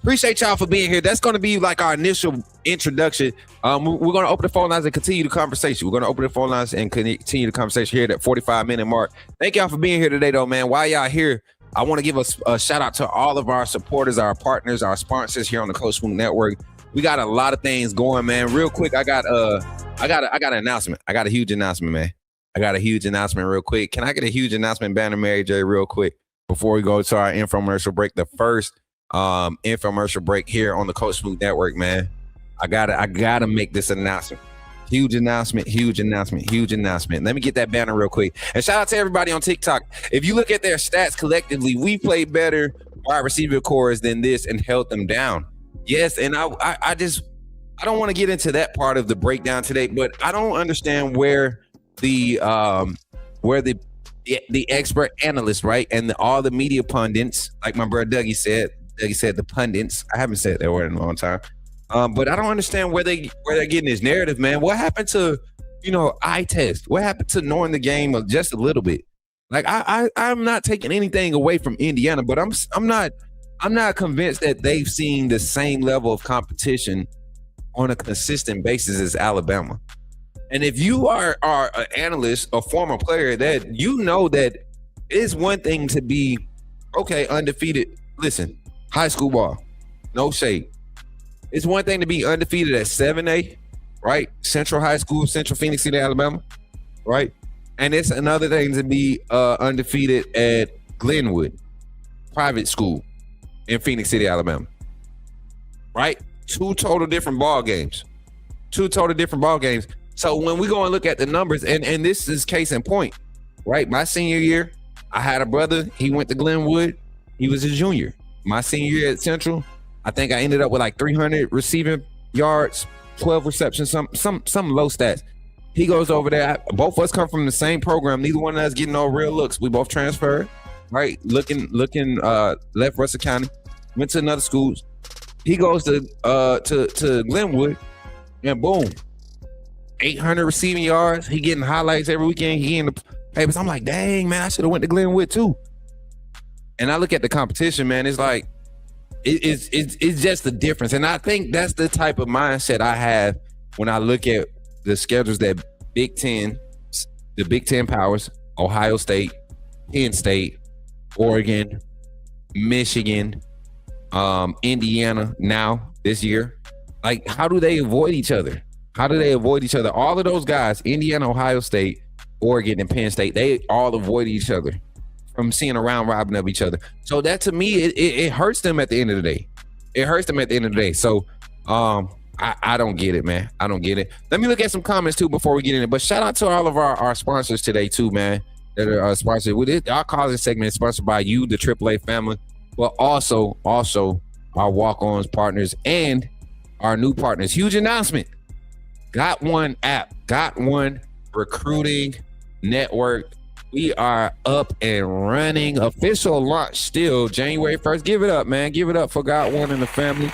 Appreciate y'all for being here. That's going to be like our initial introduction. We're going to open the phone lines and continue the conversation. We're going to open the phone lines and continue the conversation here at that 45-minute mark. Thank y'all for being here today, though, man. While y'all here, I want to give a shout out to all of our supporters, our partners, our sponsors here on the Coach Smook Network. We got a lot of things going, man. Real quick, I got an announcement. I got a huge announcement, man. I got a huge announcement real quick. Can I get a huge announcement, Banner Mary J, real quick before we go to our infomercial break? The first infomercial break here on the Coach Smook Network, man. I gotta make this announcement. Huge announcement. Let me get that banner real quick. And shout out to everybody on TikTok. If you look at their stats collectively, we played better wide receiver cores than this and held them down. Yes, and I don't want to get into that part of the breakdown today, but I don't understand where the expert analysts, right, and all the media pundits, like my brother Dougie said the pundits. I haven't said that word in a long time. But I don't understand where they're getting this narrative, man. What happened to, eye test? What happened to knowing the game just a little bit? Like I'm not taking anything away from Indiana, but I'm not convinced that they've seen the same level of competition on a consistent basis as Alabama. And if you are an analyst, a former player, that that it's one thing to be undefeated. Listen, high school ball, no shade. It's one thing to be undefeated at 7A, right? Central High School, Central Phoenix City, Alabama, right? And it's another thing to be undefeated at Glenwood Private School in Phoenix City, Alabama, right? Two total different ball games. So when we go and look at the numbers, and this is case in point, right? My senior year, I had a brother. He went to Glenwood. He was a junior. My senior year at Central, I think I ended up with like 300 receiving yards, 12 receptions, some low stats. He goes over there. Both of us come from the same program. Neither one of us getting no real looks. We both transferred, right? Looking left Russell County. Went to another school. He goes to Glenwood, and boom, 800 receiving yards. He getting highlights every weekend. He in the papers. I'm like, dang, man, I should have went to Glenwood too. And I look at the competition, man. It's like it's just the difference. And I think that's the type of mindset I have when I look at the schedules that the Big Ten powers, Ohio State, Penn State, Oregon, Michigan, Indiana now this year. Like, how do they avoid each other? All of those guys, Indiana, Ohio State, Oregon, and Penn State, they all avoid each other from seeing a round robin of each other. So that, to me, it hurts them at the end of the day. So I don't get it, man. I don't get it. Let me look at some comments too before we get in it. But shout out to all of our sponsors today too, man, that are sponsored with it. Our closing segment is sponsored by you, the AAA family, but also our walk-ons partners and our new partners. Huge announcement. Got One app, Got One recruiting network. We are up and running. Official launch still January 1st. Give it up, man. Give it up for Got One and the family.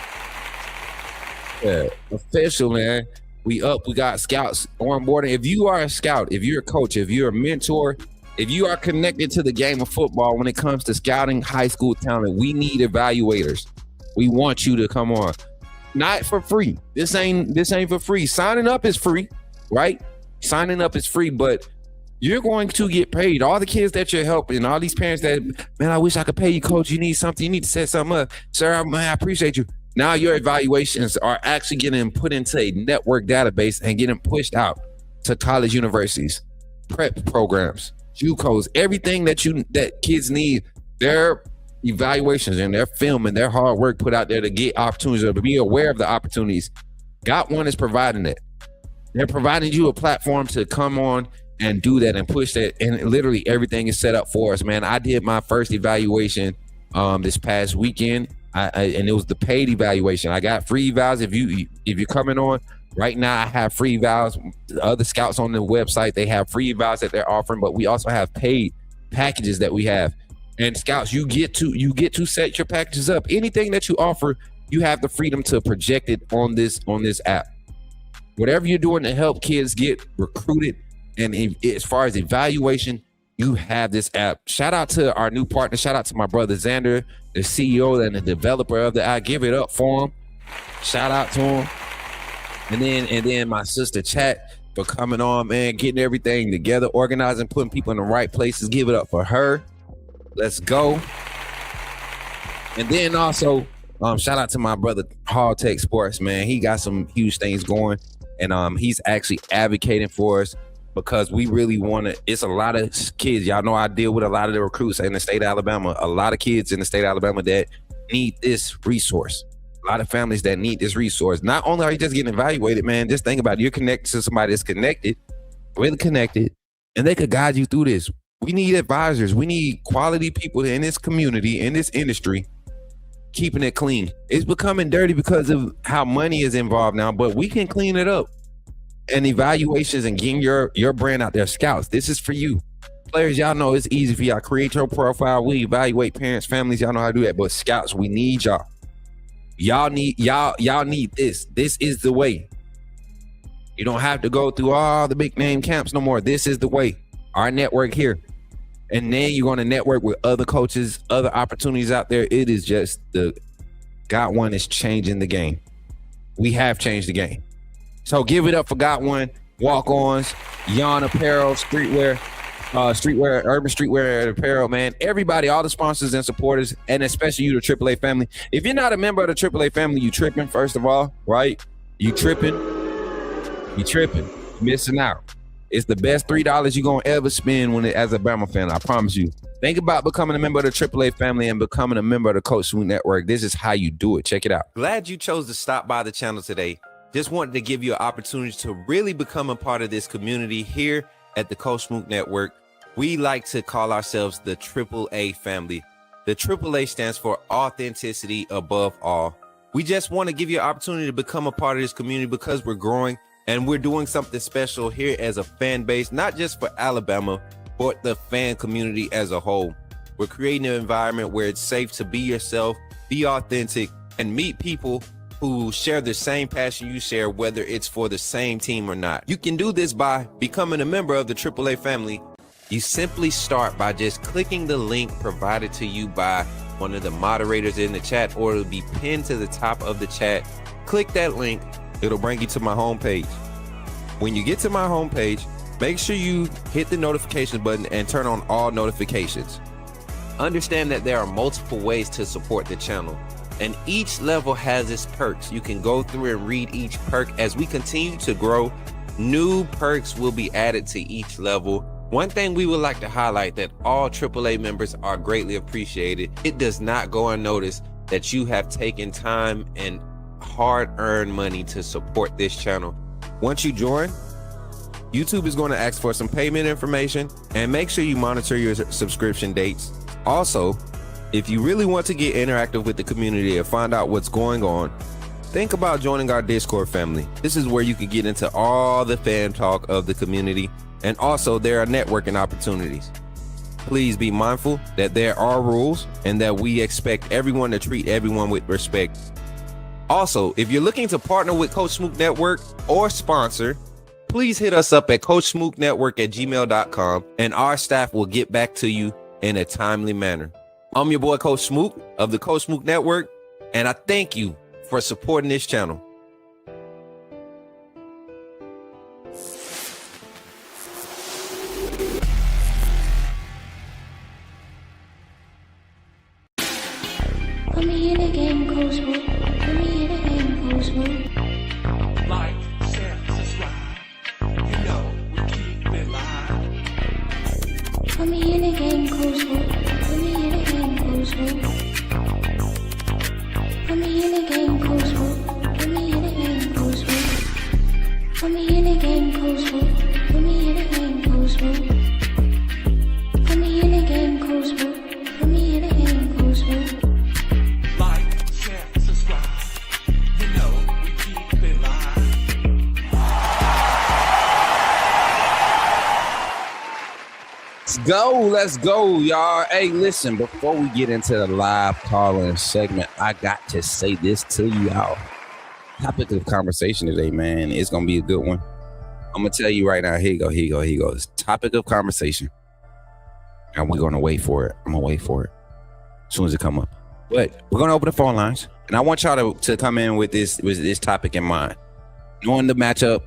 Yeah, official, man. We up. We got scouts on board. If you are a scout, if you're a coach, if you're a mentor, if you are connected to the game of football when it comes to scouting high school talent, we need evaluators. We want you to come on. Not for free. This ain't for free. Signing up is free, right? Signing up is free, but you're going to get paid. All the kids that you're helping, all these parents that, man, I wish I could pay you, coach. You need something. You need to set something up. Sir, man, I appreciate you. Now your evaluations are actually getting put into a network database and getting pushed out to college universities, prep programs, JUCOs, everything that kids need. Their evaluations and their film and their hard work put out there to get opportunities or to be aware of the opportunities. Got One is providing it. They're providing you a platform to come on and do that and push that, and literally everything is set up for us, man. I did my first evaluation this past weekend. And it was the paid evaluation. I got free evals. If you're coming on right now, I have free evals. The other scouts on the website, they have free evals that they're offering, but we also have paid packages that we have. And scouts, you get to set your packages up. Anything that you offer, you have the freedom to project it on this app. Whatever you're doing to help kids get recruited, and as far as evaluation, you have this app. Shout out to our new partner. Shout out to my brother Xander, the CEO and the developer of the app. Give it up for him. Shout out to him. And then my sister Chat for coming on, man, getting everything together, organizing, putting people in the right places. Give it up for her. Let's go. And then also, shout out to my brother Hall Tech Sports, man. He got some huge things going, and he's actually advocating for us, because we really want to. It's a lot of kids. Y'all know I deal with a lot of the recruits in the state of Alabama. A lot of kids in the state of Alabama that need this resource. A lot of families that need this resource. Not only are you just getting evaluated, man, just think about it. You're connected to somebody that's connected, really connected, and they could guide you through this. We need advisors. We need quality people in this community, in this industry, keeping it clean. It's becoming dirty because of how money is involved now, but we can clean it up. And evaluations and getting your brand out there. Scouts, this is for you. Players, y'all know it's easy for y'all. Create your profile. We evaluate parents, families. Y'all know how to do that. But scouts, we need y'all. Y'all need this. This is the way. You don't have to go through all the big name camps no more. This is the way. Our network here. And then you're going to network with other coaches, other opportunities out there. It is just Got One is changing the game. We have changed the game. So give it up for Got One, walk-ons, Yon Apparel, streetwear, urban streetwear apparel, man. Everybody, all the sponsors and supporters, and especially you, the AAA family. If you're not a member of the AAA family, you tripping, first of all, right? You tripping, missing out. It's the best $3 you're going to ever spend as a Bama fan, I promise you. Think about becoming a member of the AAA family and becoming a member of the Coach Smook Network. This is how you do it. Check it out. Glad you chose to stop by the channel today. Just wanted to give you an opportunity to really become a part of this community here at the Coach Smook Network. We like to call ourselves the AAA family. The AAA stands for authenticity above all. We just want to give you an opportunity to become a part of this community because we're growing and we're doing something special here as a fan base, not just for Alabama, but the fan community as a whole. We're creating an environment where it's safe to be yourself, be authentic, and meet people who share the same passion you share, whether it's for the same team or not. You can do this by becoming a member of the AAA family. You simply start by just clicking the link provided to you by one of the moderators in the chat, or it'll be pinned to the top of the chat. Click that link, it'll bring you to my homepage. When you get to my homepage, make sure you hit the notification button and turn on all notifications. Understand that there are multiple ways to support the channel, and each level has its perks. You can go through and read each perk. As we continue to grow, new perks will be added to each level. One thing we would like to highlight that all AAA members are greatly appreciated. It does not go unnoticed that you have taken time and hard-earned money to support this channel. Once you join, YouTube is going to ask for some payment information, and make sure you monitor your subscription dates. Also, if you really want to get interactive with the community and find out what's going on, think about joining our Discord family. This is where you can get into all the fan talk of the community, and also there are networking opportunities. Please be mindful that there are rules and that we expect everyone to treat everyone with respect. Also, if you're looking to partner with Coach Smook Network or sponsor, please hit us up at coachsmooknetwork@gmail.com, and our staff will get back to you in a timely manner. I'm your boy, Coach Smook of the Coach Smook Network, and I thank you for supporting this channel. Put me in the game, Coach Smook. Put me Put me in the game, Coach Smook. Put me in the game, Coach Smook. Put me in the game, Coach Smook. Put me in the game, Coach Smook. Put me in the game, Coach Smook. Put me in the game, Coach Smook. Put me in the game, Coach Smook. Put me in the game, Coach Smook. Like, share, subscribe. You know, we keep it live. Let's go, y'all. Hey, listen, before we get into the live call-in segment, I got to say this to y'all. Topic of conversation today, man, it's gonna be a good one. I'm gonna tell you right now. Here you go. It's topic of conversation, and we're gonna wait for it. I'm gonna wait for it as soon as it come up. But we're gonna open the phone lines, and I want y'all to come in with this topic in mind, knowing the matchup,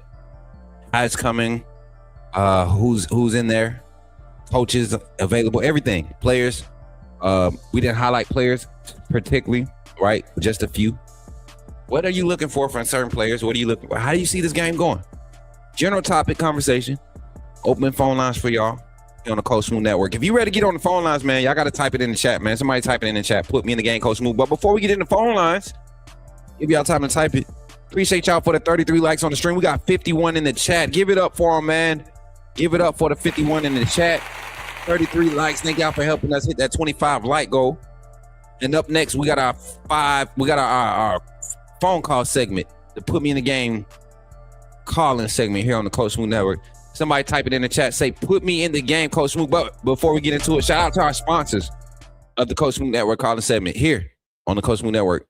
how it's coming, who's in there. Coaches available, everything, players. We didn't highlight players particularly, right? Just a few. What are you looking for from certain players? What are you looking for? How do you see this game going? General topic conversation. Open phone lines for y'all here on the Coach Smook Network. If you ready to get on the phone lines, man, y'all got to type it in the chat, man. Somebody type it in the chat. Put me in the game, Coach Smook. But before we get in the phone lines, give y'all time to type it. Appreciate y'all for the 33 likes on the stream. We got 51 in the chat. Give it up for them, man. Give it up for the 51 in the chat. 33 likes. Thank y'all for helping us hit that 25 like goal. And up next, we got our phone call segment to put me in the game calling segment here on the Coach Smook Network. Somebody type it in the chat. Say, put me in the game, Coach Smook. But before we get into it, shout out to our sponsors of the Coach Smook Network calling segment here on the Coach Smook Network.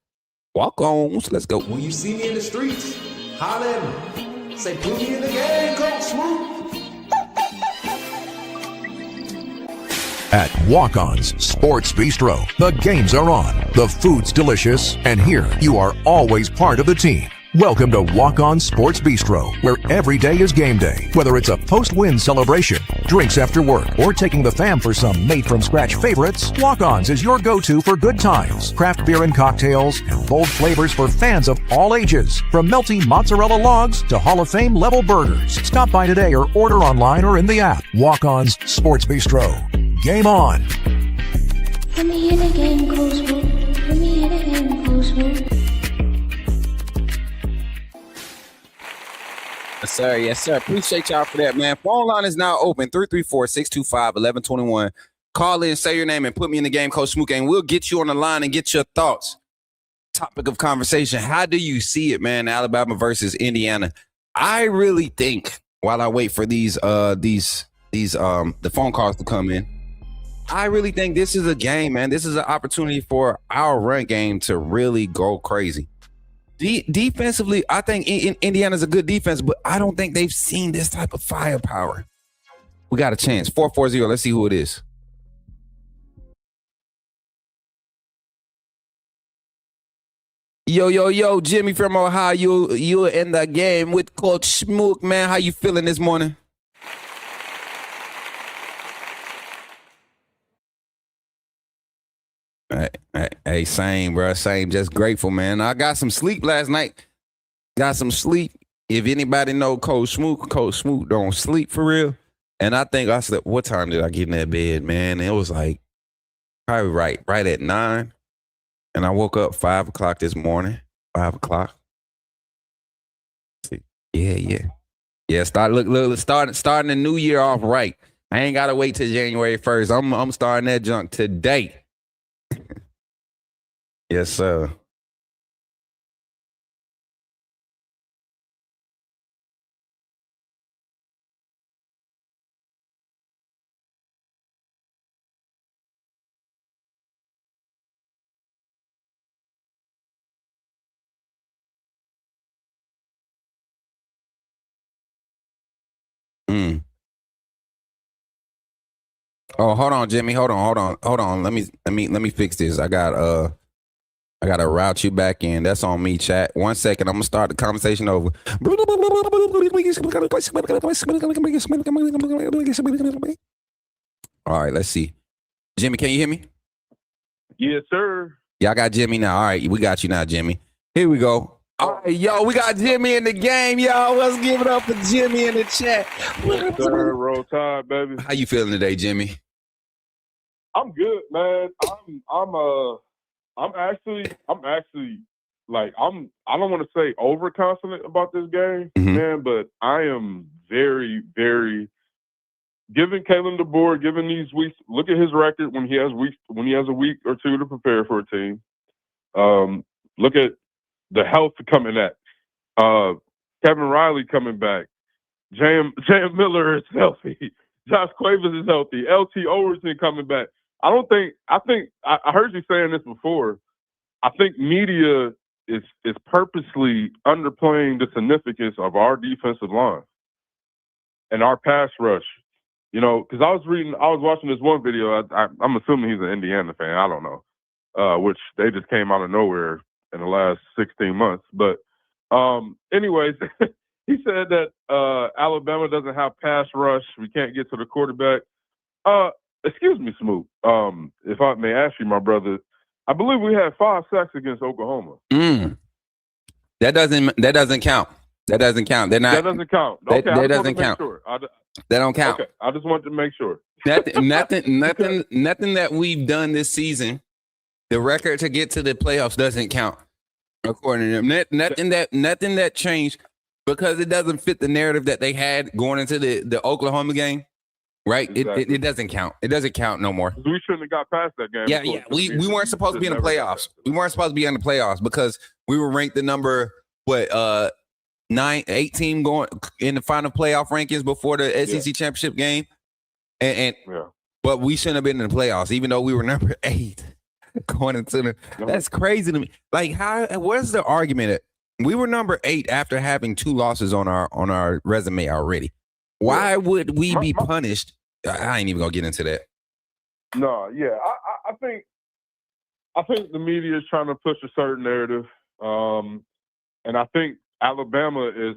Walk on. Let's go. When you see me in the streets, holler at me. Say, put me in the game, Coach Smook. At Walk-On's Sports Bistro, the games are on, the food's delicious, and here you are always part of the team. Welcome to Walk-On Sports Bistro, where every day is game day. Whether it's a post-win celebration, drinks after work, or taking the fam for some made-from-scratch favorites, Walk-On's is your go-to for good times, craft beer and cocktails, and bold flavors for fans of all ages. From melty mozzarella logs to Hall of Fame level burgers. Stop by today or order online or in the app. Walk-On's Sports Bistro. Game on. Put me in the game, Coach Smook. Put me in the game, Coach Smook. Yes, sir. Appreciate y'all for that, man. Phone line is now open. 334-625-1121. Call in, say your name, and put me in the game, Coach Smook, and we'll get you on the line and get your thoughts. Topic of conversation. How do you see it, man? Alabama versus Indiana. I really think while I wait for the phone calls to come in, I really think this is a game, man. This is an opportunity for our run game to really go crazy. Defensively, I think Indiana's a good defense, but I don't think they've seen this type of firepower. We got a chance. 440. Let's see who it is. Yo, Jimmy from Ohio. You in the game with Coach Smook, man. How you feeling this morning? Hey, same, bro. Same. Just grateful, man. I got some sleep last night. Got some sleep. If anybody know Coach Smook don't sleep for real. And I think I slept. What time did I get in that bed, man? It was like probably right at 9. And I woke up 5 o'clock this morning. 5 o'clock. Yeah. Starting the new year off right. I ain't gotta wait till January 1st. I'm starting that junk today. Yes, sir. Oh, hold on, Jimmy. Hold on. Let me fix this. I gotta route you back in. That's on me, chat. 1 second. I'm gonna start the conversation over. All right, let's see. Jimmy, can you hear me? Yes, sir. Yeah, I got Jimmy now. All right, we got you now, Jimmy. Here we go. All right, yo, we got Jimmy in the game, y'all. Let's give it up for Jimmy in the chat. Yes, sir. Roll Tide, baby. How you feeling today, Jimmy? I'm good, man. I'm actually like I don't want to say overconfident about this game, man, but I am very, very giving Kalen DeBoer, giving these weeks. Look at his record when he has a week or two to prepare for a team. Look at the health coming at Kevin Riley coming back. J.M. Miller is healthy. Josh Cuevas is healthy. LT Overton coming back. I heard you saying this before. I think media is purposely underplaying the significance of our defensive line and our pass rush. You know, because I was watching this one video. I'm assuming he's an Indiana fan. I don't know, which they just came out of nowhere in the last 16 months. But anyways, he said that Alabama doesn't have pass rush. We can't get to the quarterback. Excuse me, Smook. If I may ask you, my brother, I believe we had 5 sacks against Oklahoma. That doesn't count. That doesn't count. They're not. That doesn't count. Okay, that doesn't count. Sure. That don't count. Okay, I just wanted to make sure. Nothing that we've done this season, the record to get to the playoffs doesn't count. According to them, nothing that changed because it doesn't fit the narrative that they had going into the Oklahoma game. Right? Exactly. It doesn't count. It doesn't count no more. We shouldn't have got past that game. Yeah. We weren't supposed to be in the playoffs. We weren't supposed to be in the playoffs because we were ranked the number 18 going in the final playoff rankings before the SEC championship game. And but we shouldn't have been in the playoffs, even though we were number 8 going into the. That's crazy to me. Like, what's the argument? We were number 8 after having 2 losses on our resume already. Why would we be punished? I ain't even gonna get into that. No, yeah, I think the media is trying to push a certain narrative, and I think Alabama is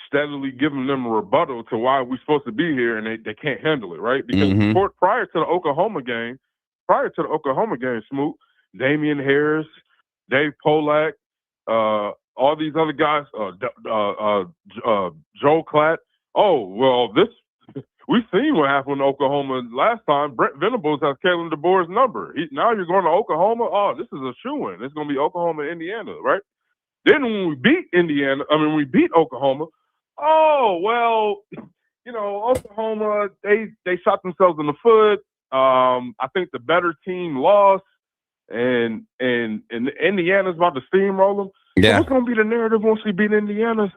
steadily giving them a rebuttal to why we're supposed to be here, and they can't handle it, right? Because prior to the Oklahoma game, Smook, Damian Harris, Dave Polak, all these other guys, Joe Klatt. Oh, well, we've seen what happened in Oklahoma last time. Brent Venables has Kalen DeBoer's number. Now you're going to Oklahoma. Oh, this is a shoo-in. It's going to be Oklahoma, Indiana, right? Then when we beat Oklahoma, oh, well, you know, Oklahoma, they shot themselves in the foot. I think the better team lost, and Indiana's about to steamroll them. Yeah. So what's going to be the narrative once we beat Indiana?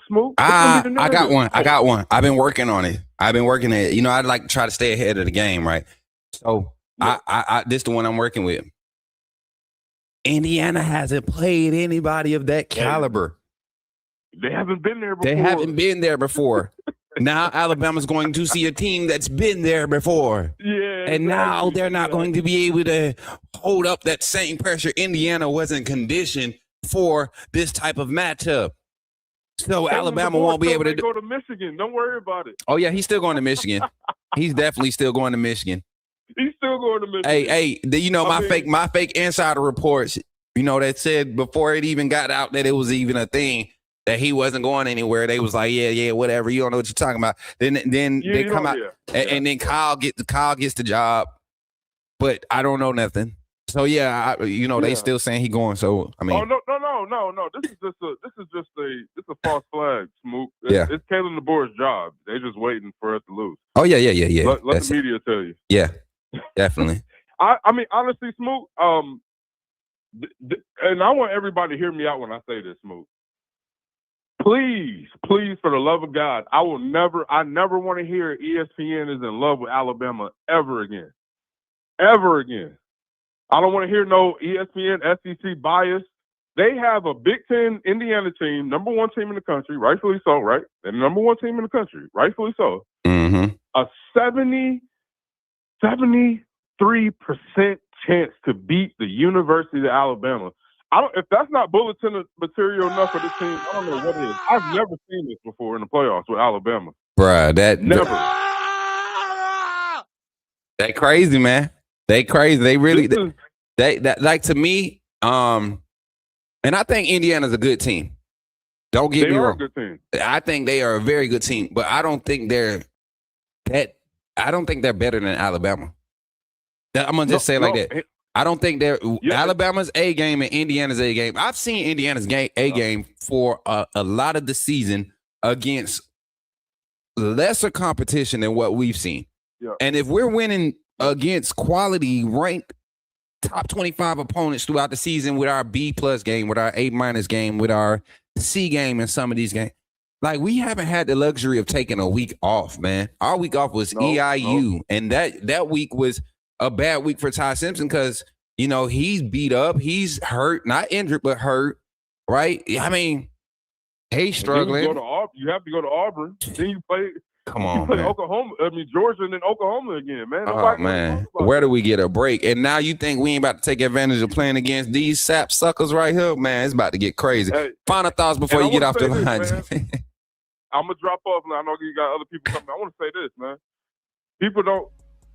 Smoke? I got one. I've been working on it. You know, I'd like to try to stay ahead of the game, right? So this is the one I'm working with. Indiana hasn't played anybody of that caliber. They haven't been there before. Now Alabama's going to see a team that's been there before. Yeah. And now they're not going to be able to hold up that same pressure. Indiana wasn't conditioned for this type of matchup. So Alabama won't be able to go to Michigan. Don't worry about it. Oh, yeah, he's still going to Michigan. He's definitely still going to Michigan. He's still going to Michigan. Hey, you know, my fake insider reports, you know, that said before it even got out that it was even a thing that he wasn't going anywhere. They was like, yeah, whatever. You don't know what you're talking about. Then they come out and then Kyle gets the job, but I don't know nothing. So they still saying he going. So I mean, no. This is a false flag, Smook. It's Kalen DeBoer's job. They're just waiting for us to lose. Oh yeah. Let the media tell you. Yeah, definitely. I mean, honestly, Smook. And I want everybody to hear me out when I say this, Smook. Please, for the love of God, I never want to hear ESPN is in love with Alabama ever again. Ever again. I don't want to hear no ESPN, SEC bias. They have a Big Ten Indiana team, number 1 team in the country, rightfully so, right? And number 1 team in the country, rightfully so. Mm-hmm. A 73% chance to beat the University of Alabama. If that's not bulletin material enough for this team, I don't know what it is. I've never seen this before in the playoffs with Alabama. Bruh, never. They crazy, man. They crazy. They really like to me. And I think Indiana's a good team. Don't get me wrong. They are a good team. I think they are a very good team, but I don't think they're better than Alabama. I'm gonna just say it like No, that. I don't think they're Yeah. Alabama's A game and Indiana's A game. I've seen Indiana's A game for a lot of the season against lesser competition than what we've seen. Yeah. And if we're winning against quality ranked top 25 opponents throughout the season with our B+ game, with our A- game, with our C game in some of these games, like we haven't had the luxury of taking a week off, man. Our week off was EIU, and that week was a bad week for Ty Simpson because, you know, he's beat up, he's hurt, not injured, but hurt, right? I mean, he's struggling. You have to go to Auburn. Then you play. Come You on, play man. Oklahoma. I mean Georgia and then Oklahoma again, man. Oh, Nobody man. Where do we get a break? And now you think we ain't about to take advantage of playing against these sap suckers right here? Man, it's about to get crazy. Hey, Final thoughts before you get off the line. I'm gonna drop off now. I know you got other people coming. I want to say this, man.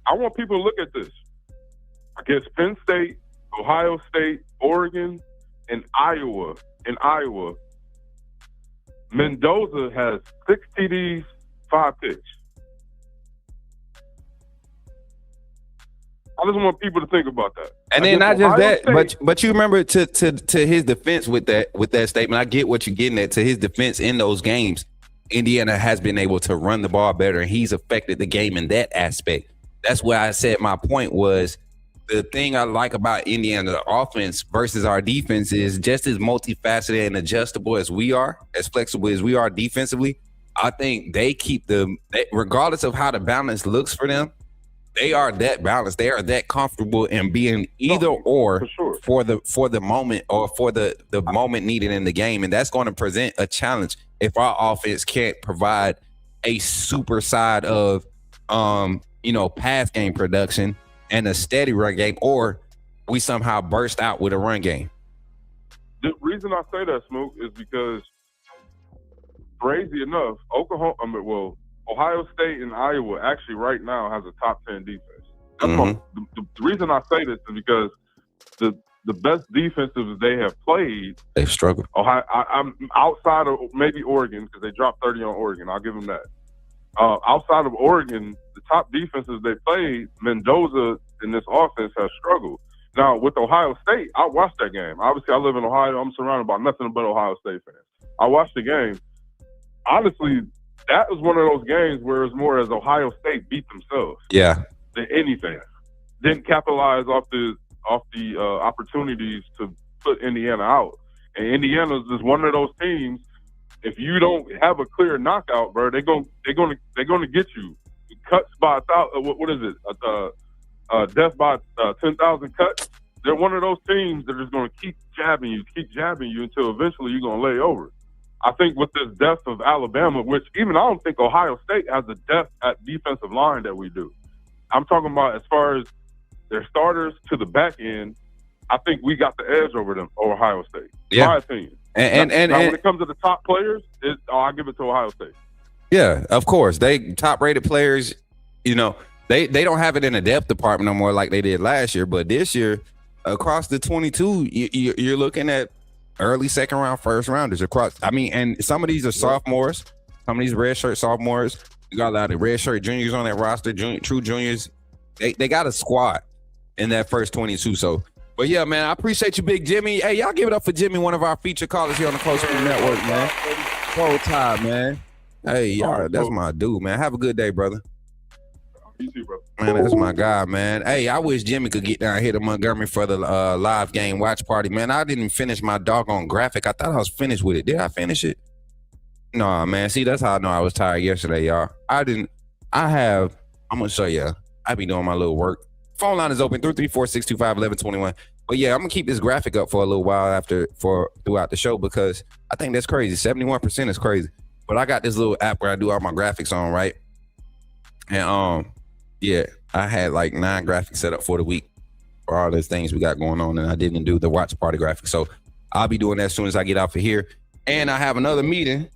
I want people to look at this. Against Penn State, Ohio State, Oregon, and Iowa. Mendoza has 6 TDs, 5 picks. I just want people to think about that. And then not Against just Ohio that, State, but you remember to his defense with that statement. I get what you're getting at. To his defense in those games, Indiana has been able to run the ball better, and he's affected the game in that aspect. That's where I said my point was the thing I like about Indiana's offense versus our defense is just as multifaceted and adjustable as we are, as flexible as we are defensively. I think they keep regardless of how the balance looks for them, they are that balanced. They are that comfortable in being either or for the moment or for the moment needed in the game. And that's going to present a challenge if our offense can't provide a super side of pass game production and a steady run game, or we somehow burst out with a run game. The reason I say that, Smook, is because crazy enough, Ohio State and Iowa actually right now has a top 10 defense. The reason I say this is because the best defensive they have played, they've struggled. I'm outside of maybe Oregon because they dropped 30 on Oregon. I'll give them that. Outside of Oregon, the top defenses they played, Mendoza in this offense has struggled. Now, with Ohio State, I watched that game. Obviously, I live in Ohio. I'm surrounded by nothing but Ohio State fans. I watched the game. Honestly, that was one of those games where it was more as Ohio State beat themselves. Yeah. Than anything. Didn't capitalize off the opportunities to put Indiana out. And Indiana's just one of those teams. If you don't have a clear knockout, bro, they're gonna get you. Cuts by 1,000. What is it? Death by 10,000 cuts. They're one of those teams that are just gonna keep jabbing you until eventually you're gonna lay over. I think with this depth of Alabama, which even I don't think Ohio State has the depth at defensive line that we do. I'm talking about as far as their starters to the back end. I think we got the edge over them, Ohio State. Yeah. My opinion. And when it comes to the top players, I give it to Ohio State. Yeah, of course. They top-rated players, they don't have it in the depth department no more like they did last year. But this year, across the 22, you're looking at early second round, first rounders across. I mean, and some of these are sophomores, some of these redshirt sophomores. You got a lot of redshirt juniors on that roster, true juniors. They got a squad in that first 22. So, but yeah, man, I appreciate you, Big Jimmy. Hey, y'all give it up for Jimmy, one of our feature callers here on the Close School Network, man. Roll Tide, man. Hey, y'all, that's my dude, man. Have a good day, brother. You too, bro. Man, that's my guy, man. Hey, I wish Jimmy could get down here to Montgomery for the live game watch party, man. I didn't finish my doggone graphic. I thought I was finished with it. Did I finish it? No, man. See, that's how I know I was tired yesterday, y'all. I'm going to show you. I be doing my little work. Phone line is open, 334-625-1121. But yeah, I'm going to keep this graphic up for a little while throughout the show because I think that's crazy. 71% is crazy. But I got this little app where I do all my graphics on, right? And yeah, I had like 9 graphics set up for the week for all those things we got going on, and I didn't do the watch party graphics. So I'll be doing that as soon as I get off of here. And I have another meeting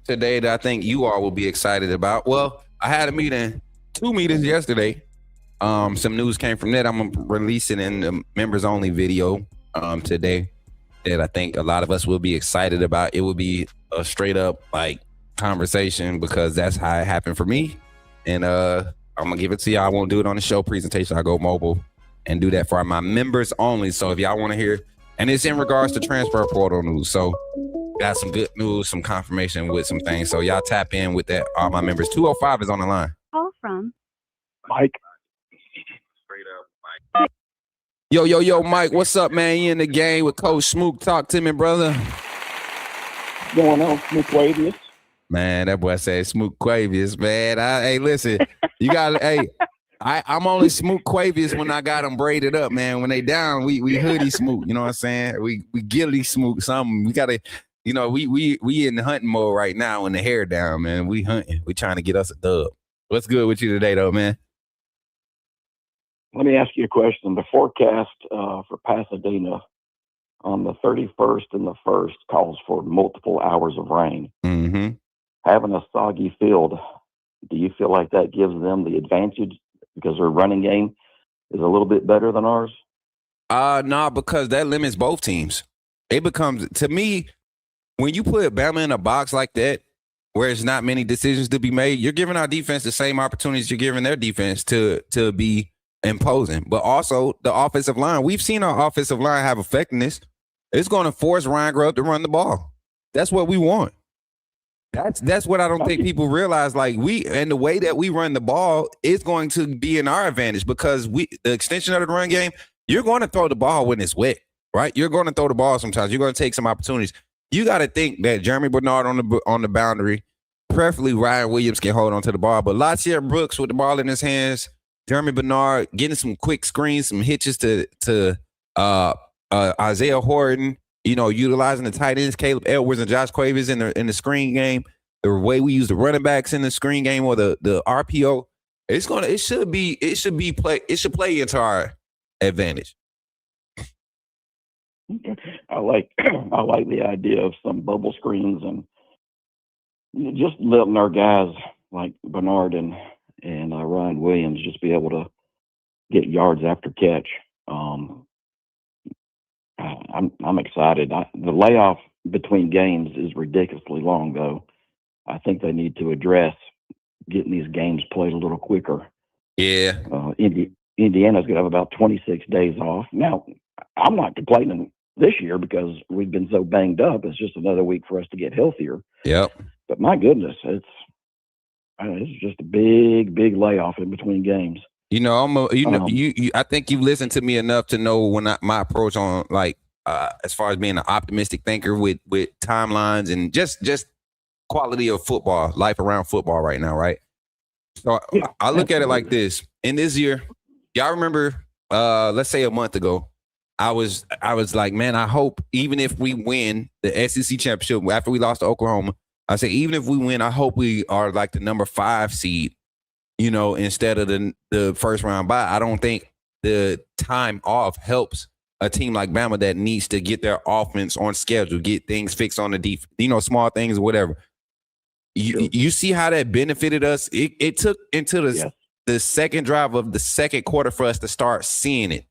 today that I think you all will be excited about. Well, I had 2 meetings yesterday. Some news came from that. I'm releasing in the members only video today that I think a lot of us will be excited about. It will be a straight up like conversation because that's how it happened for me. And I'm gonna give it to y'all. I won't do it on the show presentation. I go mobile and do that for my members only. So if y'all want to hear, and it's in regards to transfer portal news. So got some good news, some confirmation with some things. So y'all tap in with that. All my members. 205 is on the line. Call from Mike. Yo, Mike, what's up, man? You in the game with Coach Smook. Talk to me, brother. What's going on, Smook Wavius? Man, that boy said Smook Quavius, man. Hey, listen, you got I'm only Smook Quavius when I got them braided up, man. When they down, we hoodie Smook, you know what I'm saying? We gilly Smook something. We gotta, we in the hunting mode right now when the hair down, man. We hunting. We trying to get us a dub. What's good with you today, though, man? Let me ask you a question. The forecast for Pasadena on the 31st and the 1st calls for multiple hours of rain. Mm-hmm. Having a soggy field, do you feel like that gives them the advantage because their running game is a little bit better than ours? No, because that limits both teams. It becomes, to me, when you put Bama in a box like that, where it's not many decisions to be made, you're giving our defense the same opportunities you're giving their defense to be imposing. But also the offensive line. We've seen our offensive line have effectiveness. It's going to force Ryan Grubb to run the ball. That's what we want. That's what I don't think people realize. Like and the way that we run the ball is going to be in our advantage because the extension of the run game, you're going to throw the ball when it's wet, right? You're going to throw the ball sometimes. You're going to take some opportunities. You got to think that Jeremy Bernard on the boundary, preferably Ryan Williams can hold on to the ball, but Latier Brooks with the ball in his hands, Jeremy Bernard getting some quick screens, some hitches to Isaiah Horton, utilizing the tight ends, Caleb Edwards and Josh Quavers in the screen game, the way we use the running backs in the screen game or the RPO, it should play into our advantage. I like the idea of some bubble screens and just letting our guys like Bernard and Ryan Williams just be able to get yards after catch. I'm excited. The layoff between games is ridiculously long, though. I think they need to address getting these games played a little quicker. Yeah. Indiana's going to have about 26 days off. Now, I'm not complaining this year because we've been so banged up. It's just another week for us to get healthier. Yep. But my goodness, it's just a big layoff in between games. I think you've listened to me enough to know my approach on as far as being an optimistic thinker with timelines and just quality of football, life around football right now, right? So yeah, I look at it like this. In this year, y'all remember, let's say a month ago, I was like, man, I hope even if we win the SEC championship after we lost to Oklahoma, I say even if we win, I hope we are like the number 5 seed, instead of the first round bye. I don't think the time off helps a team like Bama that needs to get their offense on schedule, get things fixed on the defense, small things or whatever. You see how that benefited us? It took into the second drive of the second quarter for us to start seeing it,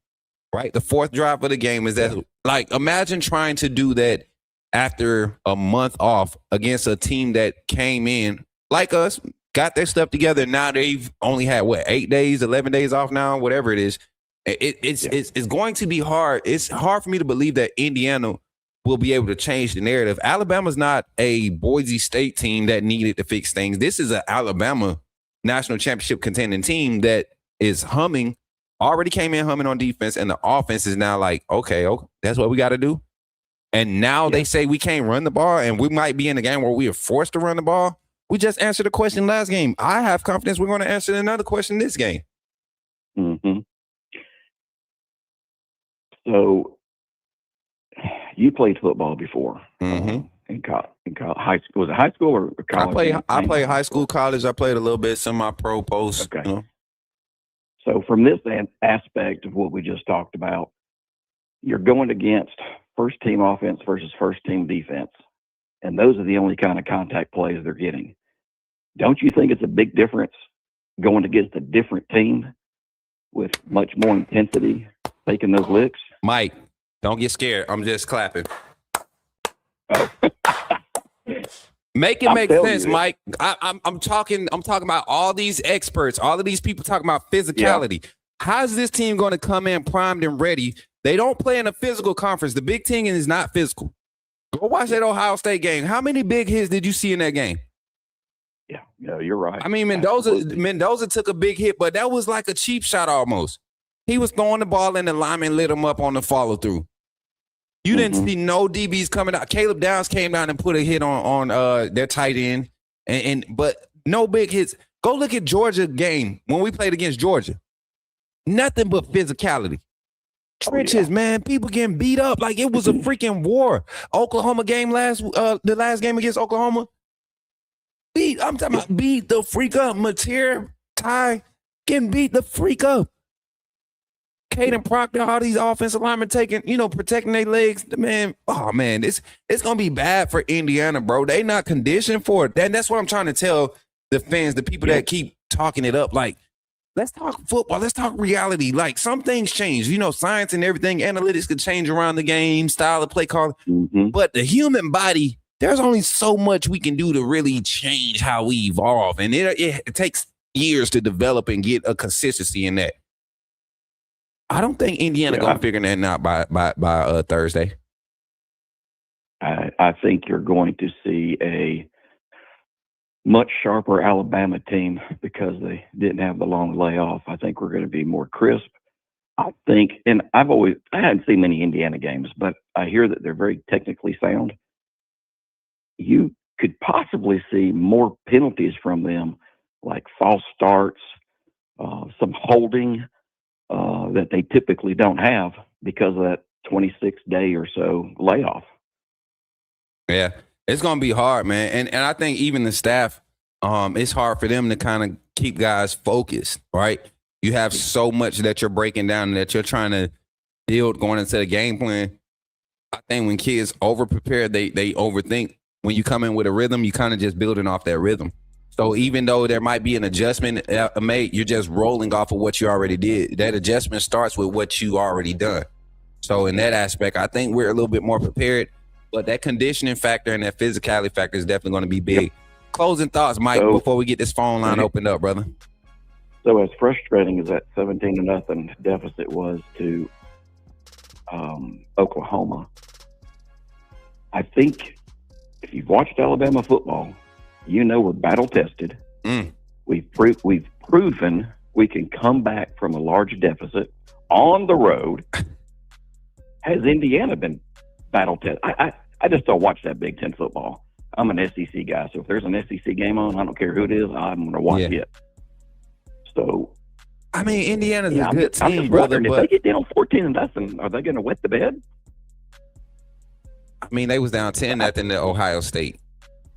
right? The fourth drive of the game is that, imagine trying to do that after a month off against a team that came in like us, got their stuff together. Now they've only had 8 days, 11 days off now, whatever it is. It's going to be hard. It's hard for me to believe that Indiana will be able to change the narrative. Alabama's not a Boise State team that needed to fix things. This is an Alabama national championship contending team that is humming, already came in humming on defense, and the offense is now like, okay, that's what we got to do. And now they say we can't run the ball, and we might be in a game where we are forced to run the ball. We just answered the question last game. I have confidence we're going to answer another question this game. Mm-hmm. So you played football before in high school. Was it high school or college? I played high school, college. I played a little bit semi-pro, post. Okay. So from this aspect of what we just talked about, you're going against first team offense versus first team defense, and those are the only kind of contact plays they're getting. Don't you think it's a big difference going against a different team with much more intensity, taking those licks? Mike, don't get scared. I'm just clapping. Oh. Make it I'm make telling sense, you. Mike. I'm talking about all these experts, all of these people talking about physicality. How's this team going to come in primed and ready? They don't play in a physical conference. The Big Ten is not physical. Go watch that Ohio State game. How many big hits did you see in that game? Yeah, you're right. I mean, Mendoza took a big hit, but that was like a cheap shot almost. He was throwing the ball and the lineman lit him up on the follow through. You didn't see no DBs coming out. Caleb Downs came down and put a hit on their tight end, but no big hits. Go look at Georgia game when we played against Georgia. Nothing but physicality. Trenches, man. People getting beat up like it was a freaking war. Oklahoma game the last game against Oklahoma. I'm talking about beat the freak up. Mateer, Ty, getting beat the freak up. Caden Proctor, all these offensive linemen protecting their legs. Man, oh man, it's gonna be bad for Indiana, bro. They not conditioned for it. And that's what I'm trying to tell the fans, the people that keep talking it up. Like, let's talk football. Let's talk reality. Like, some things change. Science and everything, analytics could change around the game, style of play call. But the human body, there's only so much we can do to really change how we evolve. And it takes years to develop and get a consistency in that. I don't think Indiana gonna figure that out by Thursday. I think you're going to see a much sharper Alabama team because they didn't have the long layoff. I think we're going to be more crisp. I think, and I hadn't seen many Indiana games, but I hear that they're very technically sound. You could possibly see more penalties from them, like false starts, some holding that they typically don't have because of that 26-day or so layoff. Yeah, it's going to be hard, man. And I think even the staff, it's hard for them to kind of keep guys focused, right? You have so much that you're breaking down and that you're trying to build going into the game plan. I think when kids over-prepare, they overthink. When you come in with a rhythm, you kind of just building off that rhythm. So even though there might be an adjustment made, you're just rolling off of what you already did. That adjustment starts with what you already done. So in that aspect, I think we're a little bit more prepared. But that conditioning factor and that physicality factor is definitely going to be big. Closing thoughts, Mike, before we get this phone line opened up, brother. So as frustrating as that 17-0 deficit was to Oklahoma, I think if you've watched Alabama football, we're battle tested. We've proven we can come back from a large deficit on the road. Has Indiana been battle tested? I just don't watch that Big Ten football. I'm an SEC guy, so if there's an SEC game on, I don't care who it is, I'm going to watch it. So, I mean, Indiana's a good team, brother. But if they get down 14-0, are they going to wet the bed? I mean, they was down 10-0 to Ohio State.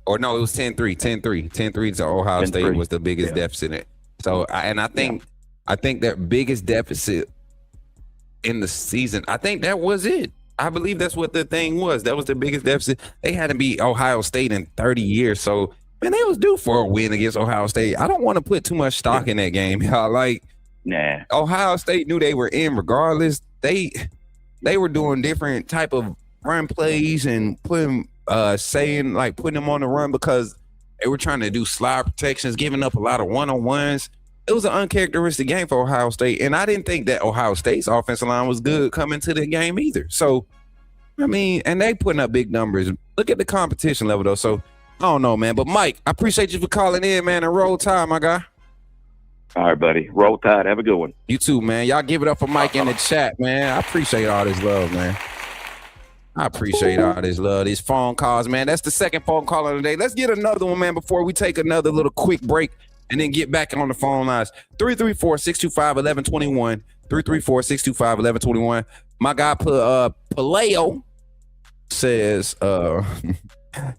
Or no, it was 10-3. 10-3 to Ohio State was the biggest deficit. So, I think that biggest deficit in the season, I think that was it. I believe that's what the thing was. That was the biggest deficit. They hadn't beat Ohio State in 30 years. So, man, they was due for a win against Ohio State. I don't want to put too much stock in that game, y'all. Like, Ohio State knew they were in regardless. They were doing different type of run plays and putting them on the run because they were trying to do slide protections, giving up a lot of one-on-ones. It was an uncharacteristic game for Ohio State, and I didn't think that Ohio State's offensive line was good coming to the game either. So, I mean, and they putting up big numbers. Look at the competition level, though. So, I don't know, man. But, Mike, I appreciate you for calling in, man, and roll tide, my guy. All right, buddy. Roll tide. Have a good one. You too, man. Y'all give it up for Mike in the chat, man. I appreciate all this love, man. I appreciate all this love, these phone calls, man. That's the second phone call of the day. Let's get another one, man, before we take another little quick break and then get back on the phone lines. 334-625-1121. 334-625-1121. My guy Paleo says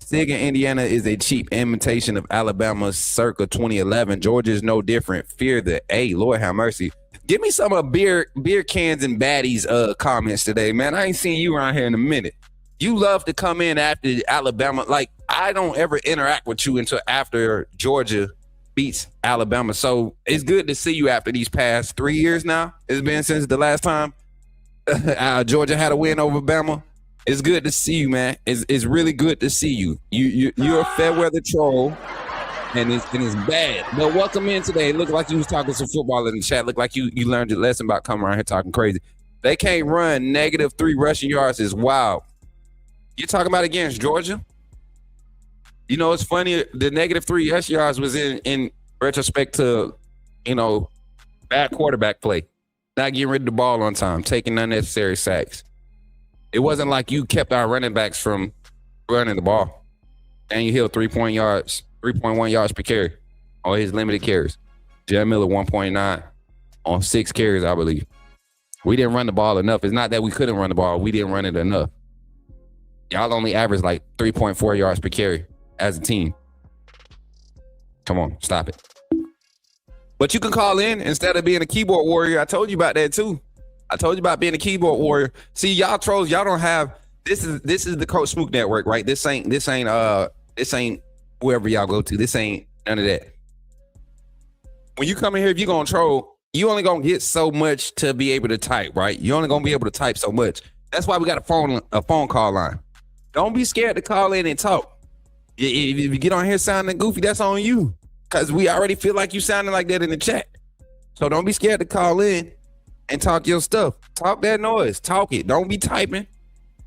Sig in Indiana is a cheap imitation of Alabama circa 2011. Georgia is no different. Fear the A. Lord have mercy. Give me some of beer cans and baddies comments today, man. I ain't seen you around here in a minute. You love to come in after Alabama. Like, I don't ever interact with you until after Georgia beats Alabama. So it's good to see you after these past 3 years now. It's been since the last time Georgia had a win over Bama. It's good to see you, man. It's really good to see you. You're a fair weather troll, and it's bad. But welcome in today. It looked like you was talking some football in the chat. Looked like you learned your lesson about coming around here talking crazy. They can't run -3 rushing yards is wild. You're talking about against Georgia? You know, it's funny. The -3 rush yards was in retrospect to, bad quarterback play, not getting rid of the ball on time, taking unnecessary sacks. It wasn't like you kept our running backs from running the ball. And you hit 3.1 yards per carry on his limited carries. Jay Miller 1.9 on 6 carries, I believe. We didn't run the ball enough. It's not that we couldn't run the ball. We didn't run it enough. Y'all only averaged like 3.4 yards per carry as a team. Come on, stop it. But you can call in instead of being a keyboard warrior. I told you about that too. I told you about being a keyboard warrior. See, y'all trolls, y'all don't have this is the Coach Smook network, right? This ain't wherever y'all go to. This ain't none of that. When you come in here, if you're gonna troll, you only gonna get so much to be able to type, right? You're only gonna be able to type so much. That's why we got a phone call line. Don't be scared to call in and talk. If you get on here sounding goofy, that's on you. Cause we already feel like you sounding like that in the chat. So don't be scared to call in and talk your stuff. Talk that noise. Talk it. Don't be typing.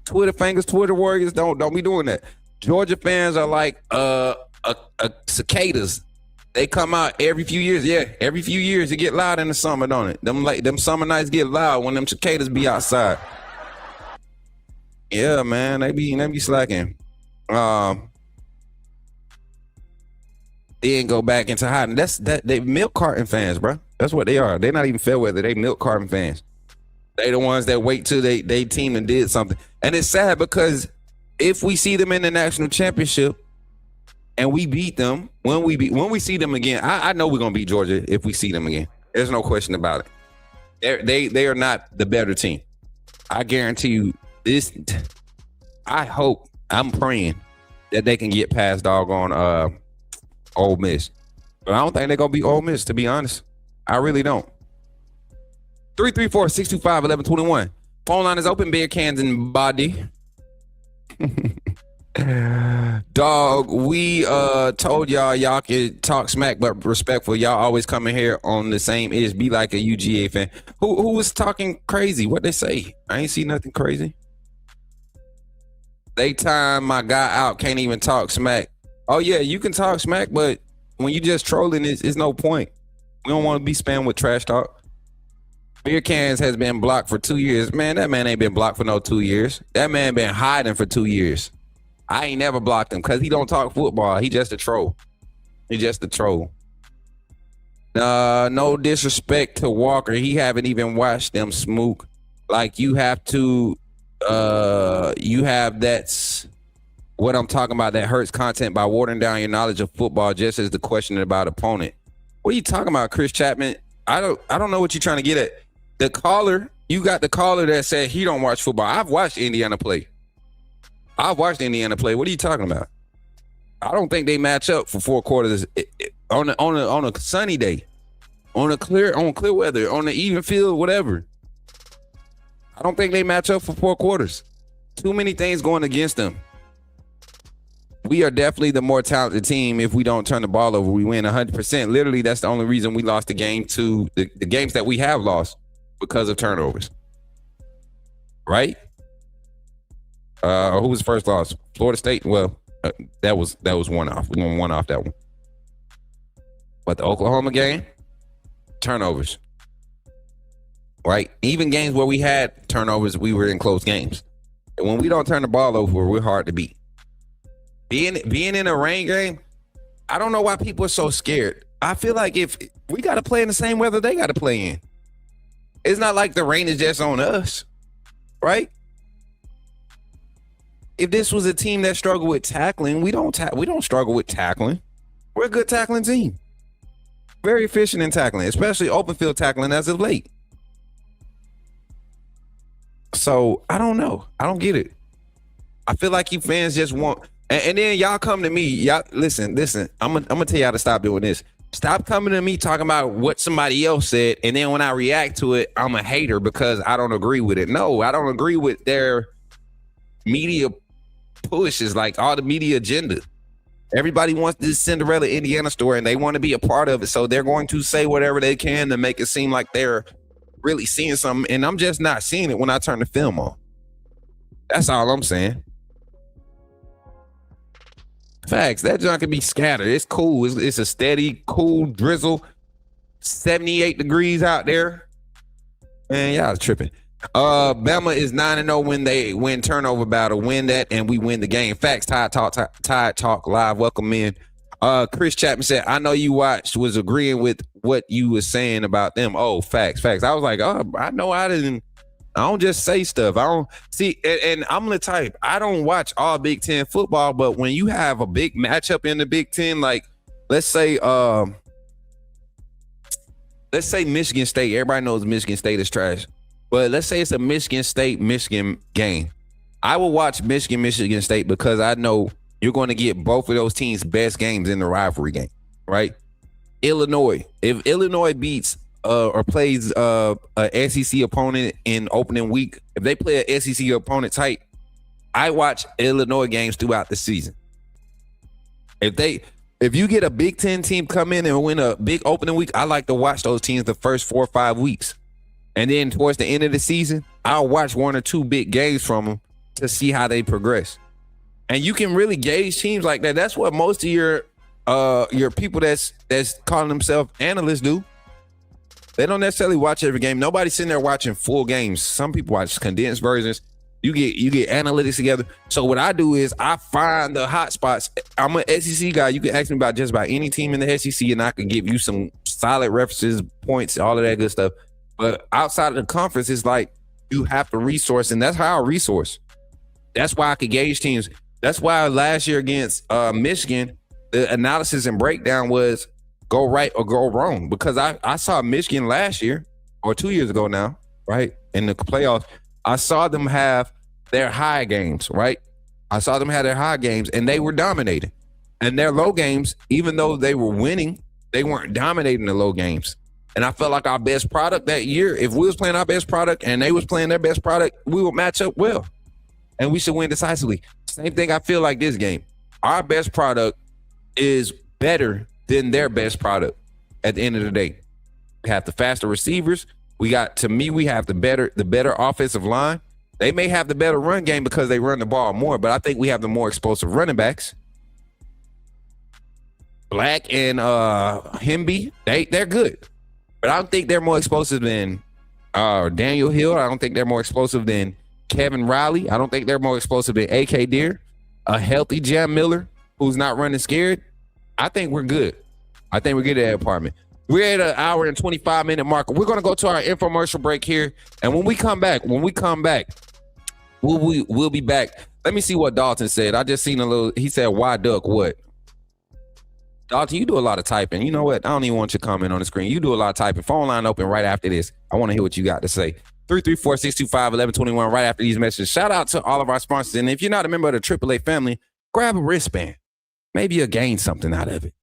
Twitter fingers, Twitter warriors. Don't be doing that. Georgia fans are like cicadas. They come out every few years. Yeah, every few years it get loud in the summer, don't it? Them summer nights get loud when them cicadas be outside. Yeah, man, they be slacking. Then go back into hiding. They milk carton fans, bro. That's what they are. They're not even fair weather. They milk carton fans. They the ones that wait till they team and did something. And it's sad because if we see them in the national championship and we beat them, when we see them again, I know we're gonna beat Georgia if we see them again. There's no question about it. They are not the better team. I guarantee you this. I'm praying that they can get past doggone Ole Miss. But I don't think they're gonna be Ole Miss, to be honest. I really don't. 334-625-1121. Phone line is open. Beer cans and body. Dog, we told y'all can talk smack but respectful. Y'all always come in here on the same ish. Be like a UGA fan. Who was talking crazy? What they say? I ain't see nothing crazy. They time my guy out. Can't even talk smack. Oh yeah, you can talk smack, but when you just trolling, it's no point. We don't want to be spammed with trash talk. Beer cans has been blocked for 2 years. Man, that man ain't been blocked for no 2 years. That man been hiding for 2 years. I ain't never blocked him because he don't talk football. He just a troll. He just a troll. No disrespect to Walker. He haven't even watched them, Smook. Like you have to, that's what I'm talking about. That hurts content by watering down your knowledge of football just as the question about opponent. What are you talking about, Chris Chapman? I don't know what you're trying to get at. The caller, you got the caller that said he don't watch football. I've watched Indiana play. What are you talking about? I don't think they match up for 4 quarters on a sunny day, on clear weather, on the even field, whatever. I don't think they match up for 4 quarters. Too many things going against them. We are definitely the more talented team. If we don't turn the ball over, we win 100%. Literally, that's the only reason we lost the game to the games that we have lost because of turnovers. Right? Who was first loss? Florida State. Well, that was one off. We won one off that one. But the Oklahoma game, turnovers. Right? Even games where we had turnovers, we were in close games. And when we don't turn the ball over, we're hard to beat. Being in a rain game, I don't know why people are so scared. I feel like if we got to play in the same weather they got to play in. It's not like the rain is just on us, right? If this was a team that struggled with tackling, we don't struggle with tackling. We're a good tackling team. Very efficient in tackling, especially open field tackling as of late. So I don't know. I don't get it. I feel like you fans just want, and then y'all come to me. Y'all listen. I'm gonna tell y'all to stop doing this. Stop coming to me talking about what somebody else said, and then when I react to it, I'm a hater because I don't agree with it. No, I don't agree with their media pushes, like all the media agenda. Everybody wants this Cinderella Indiana story and they want to be a part of it. So they're going to say whatever they can to make it seem like they're really seeing something. And I'm just not seeing it when I turn the film on. That's all I'm saying. Facts. That junk can be scattered. It's cool. It's a steady, cool drizzle. 78 degrees out there. Man, y'all tripping. Bama is 9-0 when they win turnover battle. Win that and we win the game. Facts. Tide Talk Live. Welcome in. Chris Chapman said, I know you watched, was agreeing with what you were saying about them. Oh, facts. I was like, oh, I know I don't just say stuff. I don't see, and I'm the type, I don't watch all Big Ten football, but when you have a big matchup in the Big Ten, like let's say Michigan State, everybody knows Michigan State is trash. But let's say it's a Michigan State-Michigan game. I will watch Michigan State because I know you're going to get both of those teams' best games in the rivalry game, right? Illinois. If Illinois beats or plays a SEC opponent in opening week, if they play an SEC opponent tight, I watch Illinois games throughout the season. If you get a Big Ten team come in and win a big opening week, I like to watch those teams the first 4 or 5 weeks. And then towards the end of the season, I'll watch 1 or 2 big games from them to see how they progress. And you can really gauge teams like that. That's what most of your people that's calling themselves analysts do. They don't necessarily watch every game. Nobody's sitting there watching full games. Some people watch condensed versions. You get analytics together. So what I do is I find the hot spots. I'm an SEC guy. You can ask me about just about any team in the SEC, and I can give you some solid references, points, all of that good stuff. But outside of the conference, it's like you have to resource, and that's how I resource. That's why I could gauge teams. That's why last year against Michigan, the analysis and breakdown was go right or go wrong. Because I saw Michigan last year, or 2 years ago now, right, in the playoffs. I saw them have their high games, right? I saw them have their high games, and they were dominating. And their low games, even though they were winning, they weren't dominating the low games. And I felt like our best product that year, if we was playing our best product and they was playing their best product, we would match up well. And we should win decisively. Same thing I feel like this game. Our best product is better than their best product at the end of the day. We have the faster receivers. We have the better offensive line. They may have the better run game because they run the ball more, but I think we have the more explosive running backs. Black and Hemby, they're good. But I don't think they're more explosive than Daniel Hill. I don't think they're more explosive than Kevin Riley. I don't think they're more explosive than A.K. Deere. A healthy Jam Miller who's not running scared. I think we're good. I think we're good at that department. We're at an hour and 25-minute mark. We're going to go to our infomercial break here. And when we come back, we'll be back. Let me see what Dalton said. I just seen he said, why duck what? Dalton, you do a lot of typing. You know what? I don't even want your comment on the screen. You do a lot of typing. Phone line open right after this. I want to hear what you got to say. 334-625-1121 right after these messages. Shout out to all of our sponsors. And if you're not a member of the AAA family, grab a wristband. Maybe you'll gain something out of it.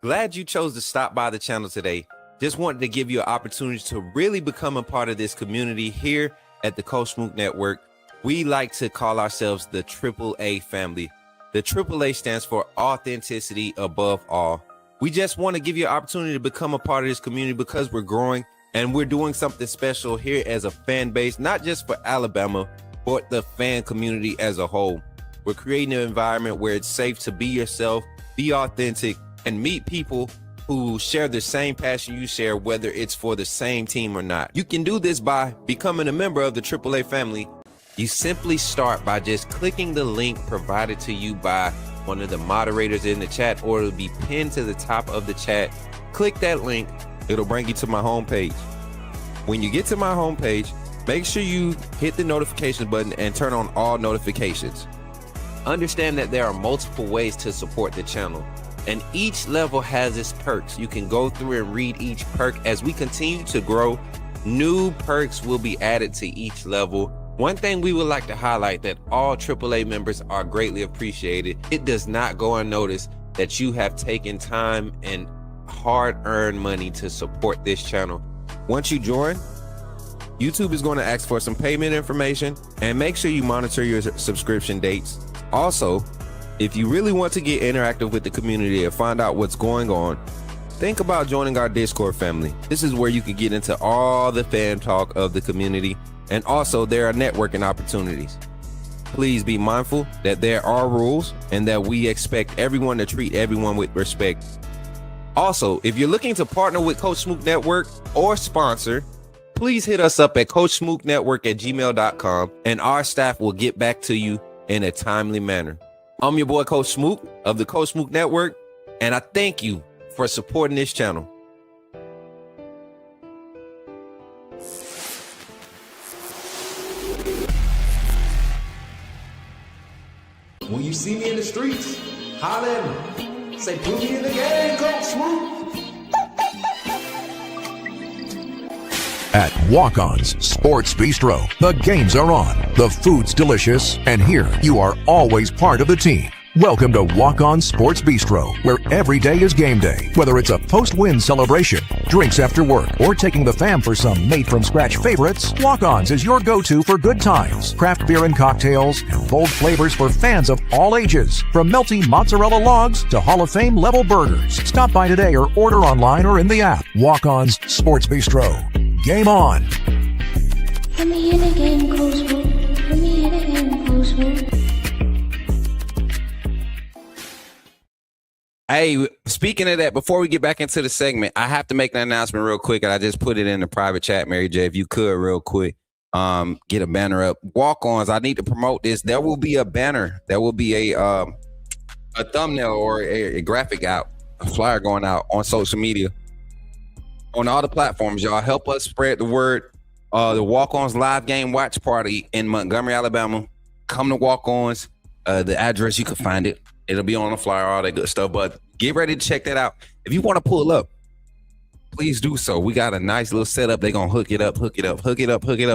Glad you chose to stop by the channel today. Just wanted to give you an opportunity to really become a part of this community here at the Coach Smook Network. We like to call ourselves the AAA family. The AAA stands for authenticity above all. We just want to give you an opportunity to become a part of this community because we're growing and we're doing something special here as a fan base, not just for Alabama, but the fan community as a whole. We're creating an environment where it's safe to be yourself, be authentic, and meet people who share the same passion you share, whether it's for the same team or not. You can do this by becoming a member of the AAA family. You simply start by just clicking the link provided to you by one of the moderators in the chat, or it'll be pinned to the top of the chat. Click that link. It'll bring you to my homepage. When you get to my homepage, make sure you hit the notification button and turn on all notifications. Understand that there are multiple ways to support the channel, and each level has its perks. You can go through and read each perk. As we continue to grow, new perks will be added to each level. One thing we would like to highlight that all AAA members are greatly appreciated. It does not go unnoticed that you have taken time and hard-earned money to support this channel. Once you join, YouTube is going to ask for some payment information, and make sure you monitor your subscription dates. Also, if you really want to get interactive with the community and find out what's going on, think about joining our Discord family. This is where you can get into all the fan talk of the community, and also there are networking opportunities. Please be mindful that there are rules and that we expect everyone to treat everyone with respect. Also, if you're looking to partner with Coach Smook Network or sponsor, please hit us up at coachsmooknetwork@gmail.com, and our staff will get back to you in a timely manner. I'm your boy, Coach Smook of the Coach Smook Network, and I thank you for supporting this channel. When you see me in the streets, holler at me. Say, put me in the game, Coach Smook. At Walk-On's Sports Bistro, the games are on, the food's delicious, and here you are always part of the team. Welcome to Walk-On Sports Bistro, where every day is game day. Whether it's a post-win celebration, drinks after work, or taking the fam for some made-from-scratch favorites, Walk-On's is your go-to for good times, craft beer and cocktails, and bold flavors for fans of all ages. From melty mozzarella logs to Hall of Fame level burgers. Stop by today or order online or in the app. Walk-On's Sports Bistro. Game on. Put me in the game, Coach Smook. Put me in the game, Coach Smook. Hey, speaking of that, before we get back into the segment, I have to make an announcement real quick, and I just put it in the private chat, Mary J. If you could, real quick, get a banner up. Walk-ons, I need to promote this. There will be a banner. There will be a thumbnail or a graphic out, a flyer going out on social media, on all the platforms. Y'all help us spread the word. The Walk-ons live game watch party in Montgomery, Alabama. Come to Walk-ons. The address, you can find it. It'll be on the flyer, all that good stuff. But get ready to check that out. If you want to pull up, please do so. We got a nice little setup. They're going to hook it up.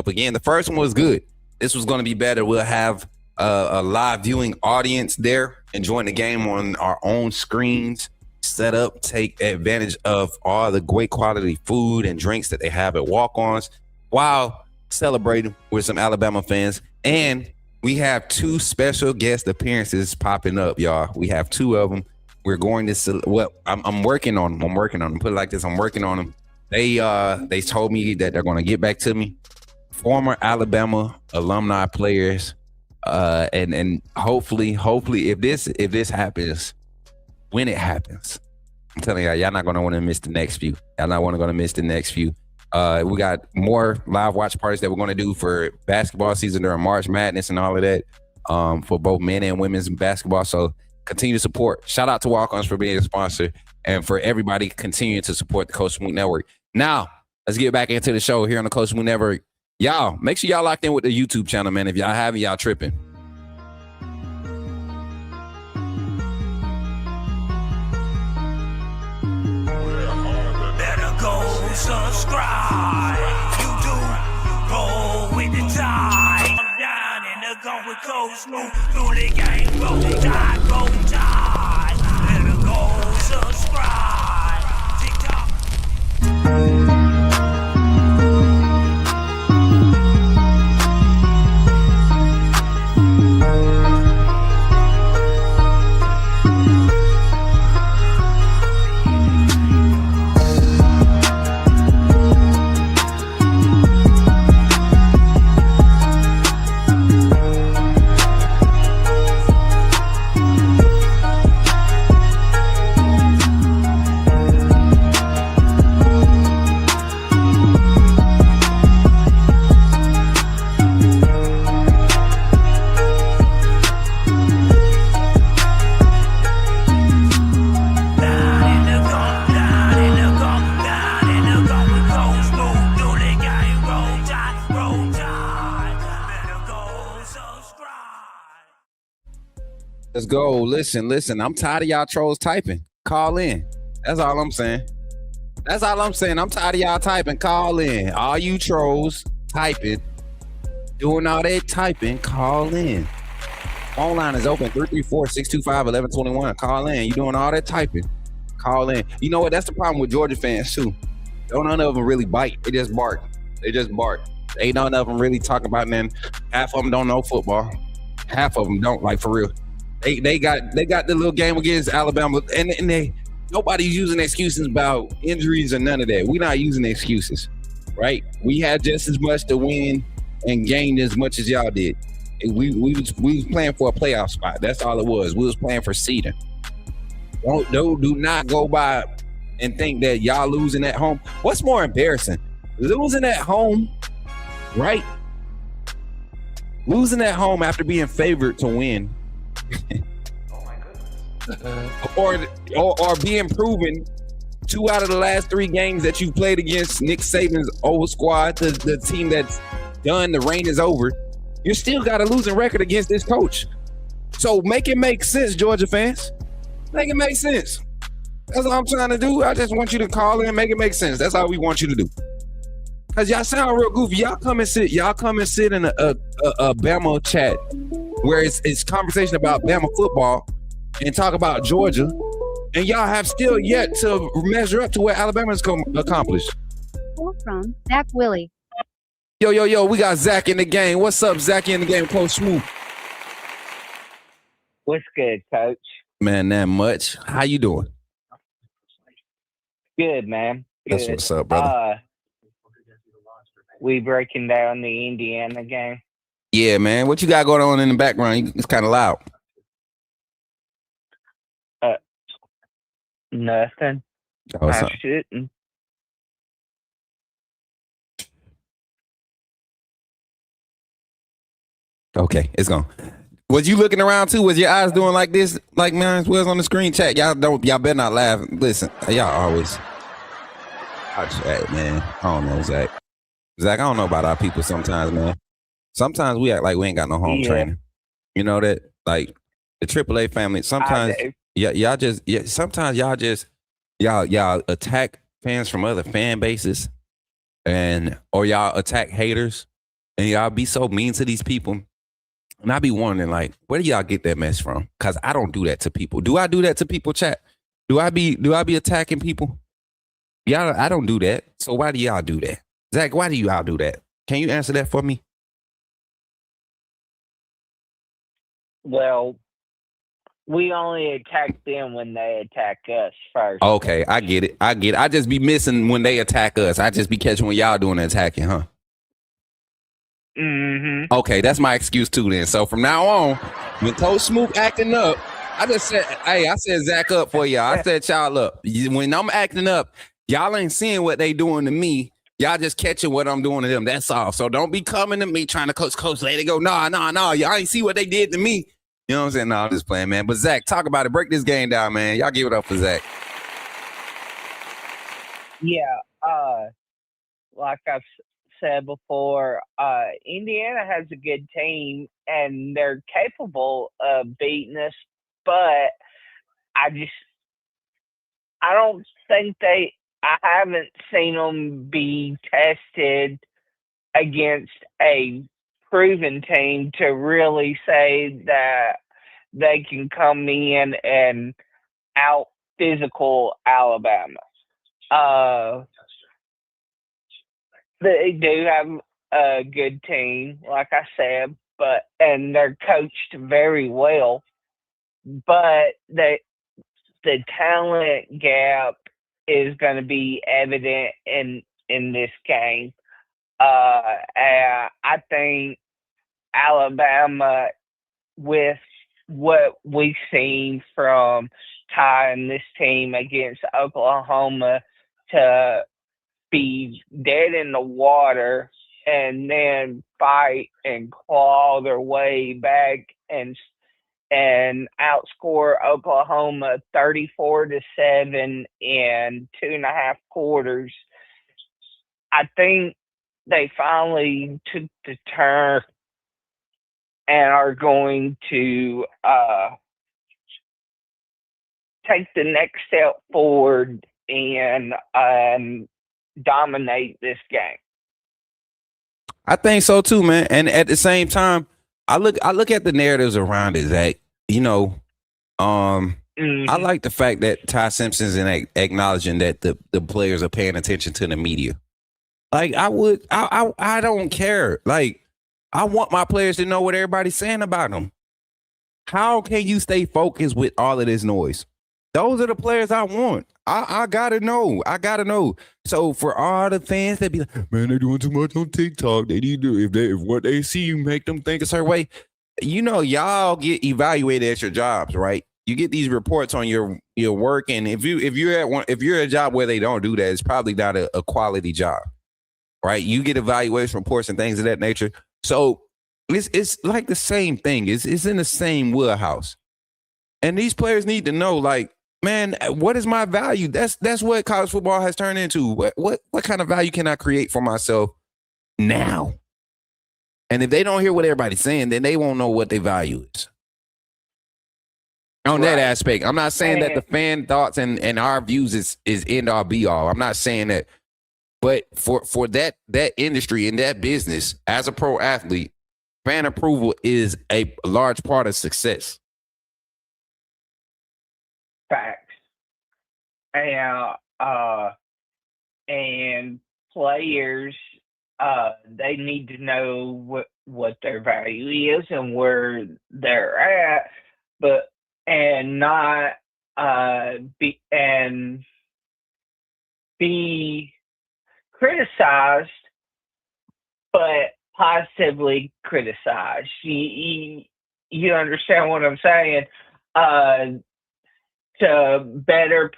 Again, the first one was good. This was going to be better. We'll have a live viewing audience there enjoying the game on our own screens, set up, take advantage of all the great quality food and drinks that they have at Walk-ons while celebrating with some Alabama fans. And we have 2 special guest appearances popping up, y'all. We have 2 of them. We're going to, I'm working on them. Put it like this, I'm working on them. They told me that they're going to get back to me. Former Alabama alumni players, and hopefully if this happens, when it happens, I'm telling y'all not going to want to miss the next few. We got more live watch parties that we're going to do for basketball season during March Madness and all of that, for both men and women's basketball. So continue to support. Shout out to Walk-ons for being a sponsor, and for everybody continuing to support the Coach Smook Network. Now, let's get back into the show here on the Coach Smook Network. Y'all, make sure y'all locked in with the YouTube channel, man. If y'all haven't, y'all tripping. Better go subscribe. You do roll with the tide. I'm down in the gun with Coach Smook. Through the game, roll tide. Better go subscribe. TikTok. Let's go. Listen. I'm tired of y'all trolls typing. Call in. That's all I'm saying. I'm tired of y'all typing. Call in. All you trolls typing, doing all that typing, call in. Phone line is open, 334-625-1121. Call in. You doing all that typing, call in. You know what? That's the problem with Georgia fans too. None of them really bite. They just bark. Ain't none of them really talking about nothing. Half of them don't know football. Half of them don't, like, for real. They got the little game against Alabama, and they nobody's using excuses about injuries or none of that. We're not using excuses, right? We had just as much to win and gain as much as y'all did. We was playing for a playoff spot. That's all it was. We was playing for seeding. Do not go by and think that y'all losing at home. What's more embarrassing? Losing at home, right? Losing at home after being favored to win. or being proven 2 out of the last 3 games that you played against Nick Saban's old squad, the team that's done, the reign is over. You still got a losing record against this coach. So make it make sense, Georgia fans. Make it make sense. That's all I'm trying to do. I just want you to call in and make it make sense. That's all we want you to do. Cause y'all sound real goofy. Y'all come and sit in a Bama chat where it's conversation about Bama football and talk about Georgia, and y'all have still yet to measure up to what Alabama's accomplished. From Zach Willie. Yo, we got Zach in the game. What's up, Zach in the game, Coach Smook? What's good, Coach? Man, that much. How you doing? Good, man. Good. That's what's up, brother. We breaking down the Indiana game. Yeah, man. What you got going on in the background? It's kind of loud. Nothing. Oh, I shouldn't. Okay, it's gone. Was you looking around too? Was your eyes doing like this, like mine was on the screen? Chat, y'all better not laugh. Listen, y'all always. I chat, man. I don't know, Zach. I don't know about our people sometimes, man. Sometimes we act like we ain't got no home training. You know that, like the AAA family. Sometimes, sometimes y'all attack fans from other fan bases, or y'all attack haters, and y'all be so mean to these people. And I be wondering, like, where do y'all get that mess from? Because I don't do that to people. Do I do that to people, chat? Do I be attacking people? Y'all, I don't do that. So why do y'all do that? Zach, why do y'all do that? Can you answer that for me? Well, we only attack them when they attack us first. Okay, I get it. I just be missing when they attack us. I just be catching when y'all doing the attacking, huh? Mm-hmm. Okay, that's my excuse too then. So from now on, when Coach Smook acting up, I said Zach up for y'all. I said y'all up. When I'm acting up, y'all ain't seeing what they doing to me. Y'all just catching what I'm doing to them. That's all. So don't be coming to me trying to coach, let it go. No. Y'all ain't see what they did to me. You know what I'm saying? No, I'm just playing, man. But Zach, talk about it. Break this game down, man. Y'all give it up for Zach. Yeah. Like I've said before, Indiana has a good team and they're capable of beating us, but I don't think I haven't seen them be tested against a proven team to really say that they can come in and out physical Alabama. They do have a good team, like I said, and they're coached very well, but the talent gap is going to be evident in this game. I think Alabama, with what we've seen from tying this team against Oklahoma to be dead in the water and then fight and claw their way back and outscore Oklahoma 34-7 in 2.5 quarters. I think they finally took the turn and are going to take the next step forward and dominate this game. I think so too, man. And at the same time, I look at the narratives around it, Zach. You know, I like the fact that Ty Simpson's acknowledging that the players are paying attention to the media. Like I don't care. Like I want my players to know what everybody's saying about them. How can you stay focused with all of this noise? Those are the players I want. I gotta know. I gotta know. So for all the fans that be like, man, they're doing too much on TikTok. They need to, if what they see you make them think a certain way. You know, y'all get evaluated at your jobs, right? You get these reports on your work, and if you're at a job where they don't do that, it's probably not a quality job, right? You get evaluation reports and things of that nature. So it's like the same thing. It's in the same wheelhouse, and these players need to know, like, man, what is my value? That's what college football has turned into. What kind of value can I create for myself now? And if they don't hear what everybody's saying, then they won't know what their value is. On that aspect, I'm not saying that the fan thoughts and our views is end all be all. I'm not saying that. But for that industry and that business, as a pro athlete, fan approval is a large part of success. Facts. And players, they need to know what their value is and where they're at, and not be criticized, but positively criticized. You understand what I'm saying? To better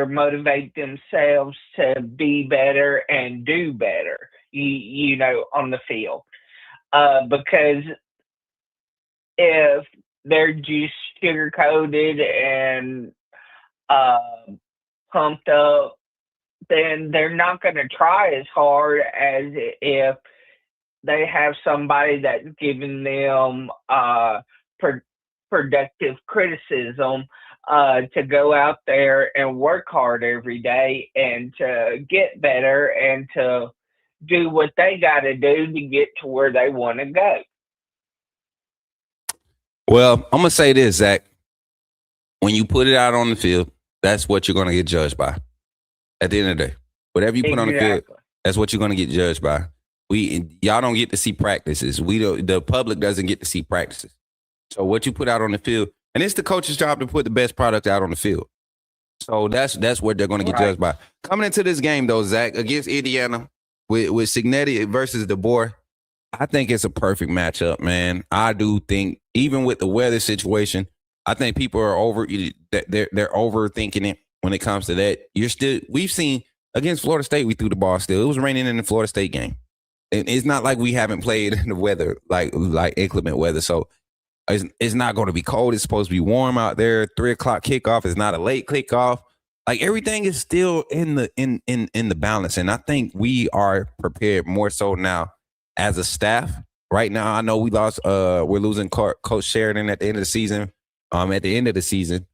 motivate themselves to be better and do better, you know, on the field. Because if they're just sugar-coated and pumped up, then they're not going to try as hard as if they have somebody that's giving them productive criticism to go out there and work hard every day and to get better and to do what they got to do to get to where they want to go. Well, I'm going to say this, Zach. When you put it out on the field, that's what you're going to get judged by. At the end of the day, whatever you put on the field, that's what you're going to get judged by. Y'all don't get to see practices. The public doesn't get to see practices. So what you put out on the field, and it's the coach's job to put the best product out on the field. So that's what they're going to get judged by. Coming into this game, though, Zach, against Indiana with Signetti versus DeBoer, I think it's a perfect matchup, man. I do think, even with the weather situation, I think people are they're overthinking it when it comes to that. We've seen against Florida State, we threw the ball still. It was raining in the Florida State game. And it's not like we haven't played in the weather, like inclement weather. So it's not going to be cold. It's supposed to be warm out there. 3:00 kickoff is not a late kickoff. Like, everything is still in the balance. And I think we are prepared more so now as a staff. Right now, I know we're losing Coach Sheridan at the end of the season.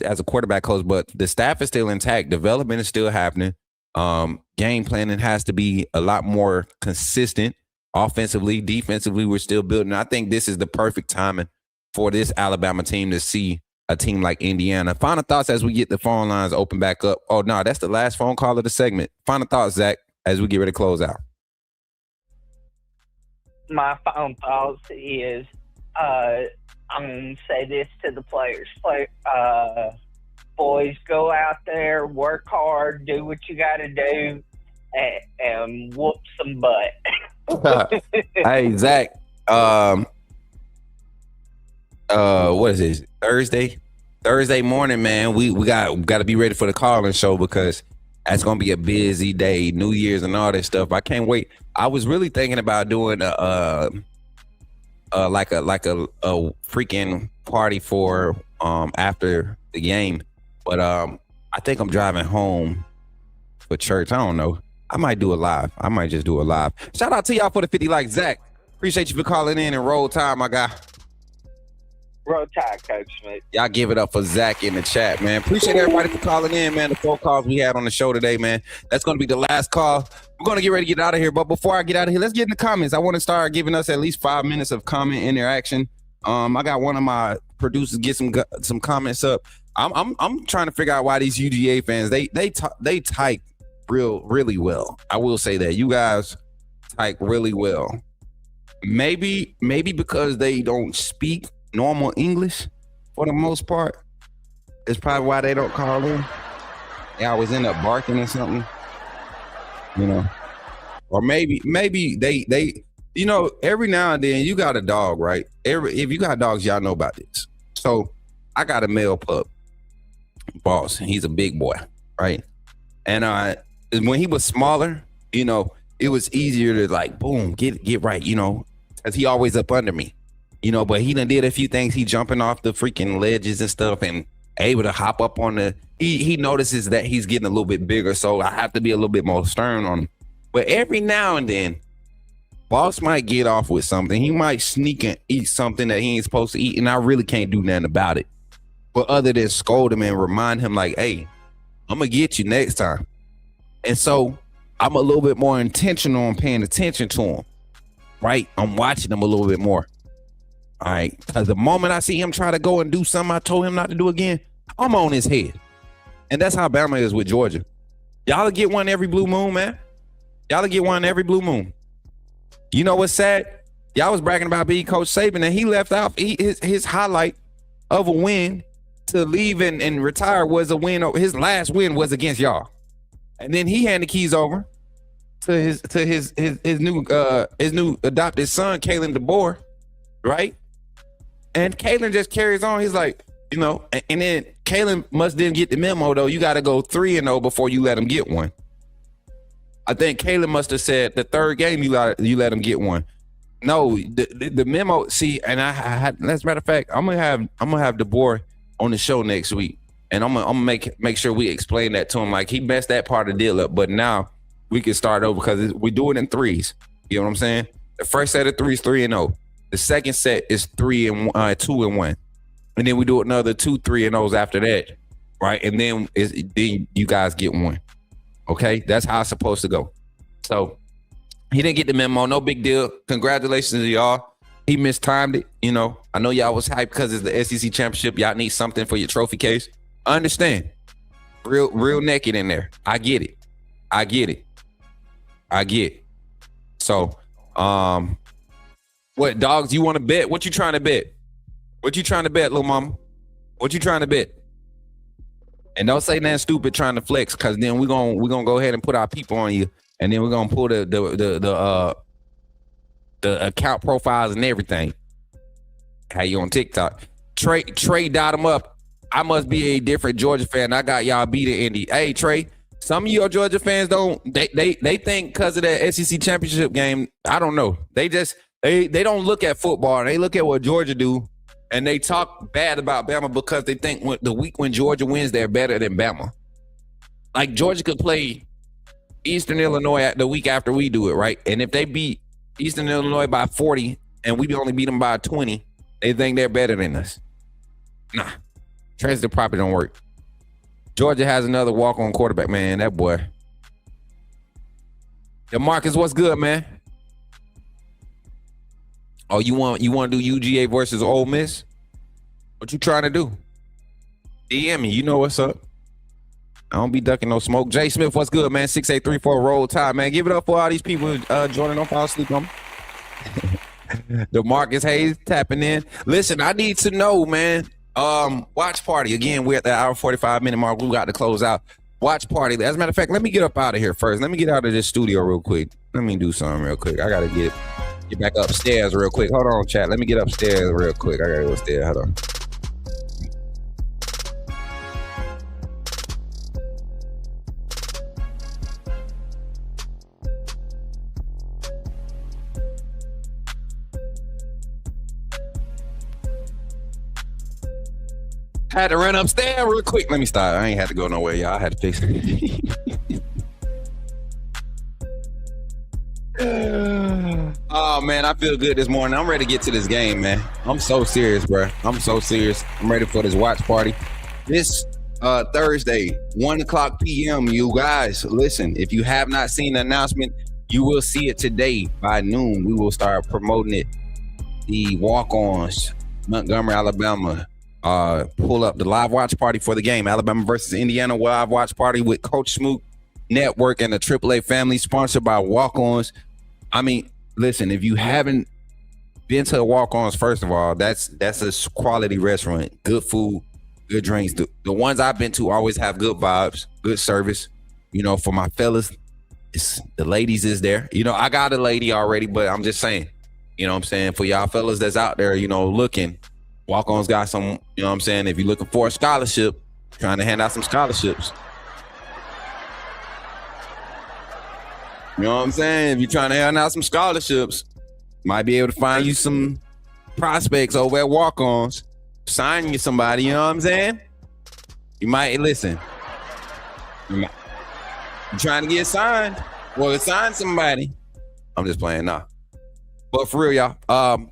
As a quarterback coach, but the staff is still intact. Development is still happening. Game planning has to be a lot more consistent. Offensively, defensively, we're still building. I think this is the perfect timing for this Alabama team to see a team like Indiana. Final thoughts as we get the phone lines open back up. Oh, no, that's the last phone call of the segment. Final thoughts, Zach, as we get ready to close out. My final thoughts is I'm going to say this to the players. Boys, go out there, work hard, do what you got to do, and whoop some butt. Hey, Zach, what is it? Thursday morning, man. We got to be ready for the call-in show because that's gonna be a busy day, New Year's and all that stuff. I can't wait. I was really thinking about doing a freaking party for after the game, but I think I'm driving home for church. I don't know. I might do a live. I might just do a live. Shout out to y'all for the 50 likes, Zach. Appreciate you for calling in and roll time, my guy. Roll tide, Coach Smith. Y'all give it up for Zach in the chat, man. Appreciate everybody for calling in, man. The 4 calls we had on the show today, man. That's going to be the last call. We're going to get ready to get out of here. But before I get out of here, let's get in the comments. I want to start giving us at least 5 minutes of comment interaction. I got one of my producers get some comments up. I'm trying to figure out why these UGA fans they type really well. I will say that you guys type really well. Maybe because they don't speak normal English for the most part. It's probably why they don't call in. They always end up barking or something, you know. Or maybe they you know, every now and then you got a dog, right? If you got dogs, y'all know about this. So I got a male pup, Boss. He's a big boy, right? And when he was smaller, you know, it was easier to like, boom, get right, you know, because he always up under me, you know. But he done did a few things. He jumping off the freaking ledges and stuff, and able to hop up on the. He notices that he's getting a little bit bigger, so I have to be a little bit more stern on him. But every now and then, Boss might get off with something. He might sneak and eat something that he ain't supposed to eat, and I really can't do nothing about it. But other than scold him and remind him like, hey, I'm gonna get you next time. And so I'm a little bit more intentional on paying attention to him, right? I'm watching him a little bit more. All right. Because the moment I see him try to go and do something I told him not to do again, I'm on his head. And that's how Bama is with Georgia. Y'all will get one every blue moon, man. Y'all will get one every blue moon. You know what's sad? Y'all was bragging about being Coach Saban, and he left out his highlight of a win to leave and retire was a win. His last win was against y'all. And then he handed the keys over to his new adopted son, Kalen DeBoer, right? And Kalen just carries on. He's like, you know, and then Kalen must didn't get the memo though. You got to go 3-0 before you let him get one. I think Kalen must have said the third game you let him get one. No, the memo. See, and I had, as a matter of fact, I'm gonna have DeBoer on the show next week. And I'm gonna make sure we explain that to him. Like, he messed that part of the deal up, but now we can start over because we do it in threes. You know what I'm saying? The first set of threes, 3-0. The second set is 2-1, and then we do another 2 3-0s after that, right? And then you guys get one. Okay, that's how it's supposed to go. So he didn't get the memo. No big deal. Congratulations to y'all. He mistimed it. You know, I know y'all was hyped because it's the SEC championship. Y'all need something for your trophy case. I understand. Real naked in there. I get it. So, what, dogs, you want to bet? What you trying to bet? Little mama? What you trying to bet? And don't say nothing stupid trying to flex, because then we're gonna go ahead and put our people on you, and then we're gonna pull the account profiles and everything. How you on TikTok? Trey dot them up. I must be a different Georgia fan. I got y'all beat in Indy. Hey, Trey, some of your Georgia fans they think because of that SEC championship game, I don't know. They don't look at football. They look at what Georgia do, and they talk bad about Bama because they think the week when Georgia wins, they're better than Bama. Like, Georgia could play Eastern Illinois the week after we do it, right? And if they beat Eastern Illinois by 40 and we only beat them by 20, they think they're better than us. Nah. Transfer property don't work. Georgia has another walk-on quarterback, man. That boy. DeMarcus, what's good, man? Oh, you want to do UGA versus Ole Miss? What you trying to do? DM me. You know what's up. I don't be ducking no smoke. Jay Smith, what's good, man? 6834 roll tide, man. Give it up for all these people joining. Don't fall asleep on me. DeMarcus Hayes tapping in. Listen, I need to know, man. Watch party. Again, we're at the hour 45 minute mark. We got to close out. Watch party. As a matter of fact, let me get up out of here first. Let me get out of this studio real quick. Let me do something real quick. I got to get back upstairs real quick. Hold on, chat. Let me get upstairs real quick. I got to go upstairs. Hold on. Had to run upstairs real quick. Let me stop. I ain't had to go nowhere, y'all. I had to fix it. Oh, man, I feel good this morning. I'm ready to get to this game, man. I'm so serious, bro. I'm so serious. I'm ready for this watch party. This Thursday, 1:00 p.m., you guys, listen, if you have not seen the announcement, you will see it today by noon. We will start promoting it. The walk-ons, Montgomery, Alabama. Pull up the live watch party for the game. Alabama versus Indiana live watch party with Coach Smook. Network and the AAA family, sponsored by Walk-Ons. I mean, listen, if you haven't been to the Walk-Ons, first of all, that's a quality restaurant, good food, good drinks. The ones I've been to always have good vibes, good service. You know, for my fellas, the ladies is there. You know, I got a lady already, but I'm just saying, you know what I'm saying, for y'all fellas that's out there, you know, looking, Walk-Ons got some, you know what I'm saying, if you're looking for a scholarship, trying to hand out some scholarships. You know what I'm saying? If you're trying to hand out some scholarships, might be able to find you some prospects over at Walk-Ons, sign you somebody, you know what I'm saying? You might, listen, you're trying to get signed, well, sign somebody. I'm just playing now. But for real, y'all,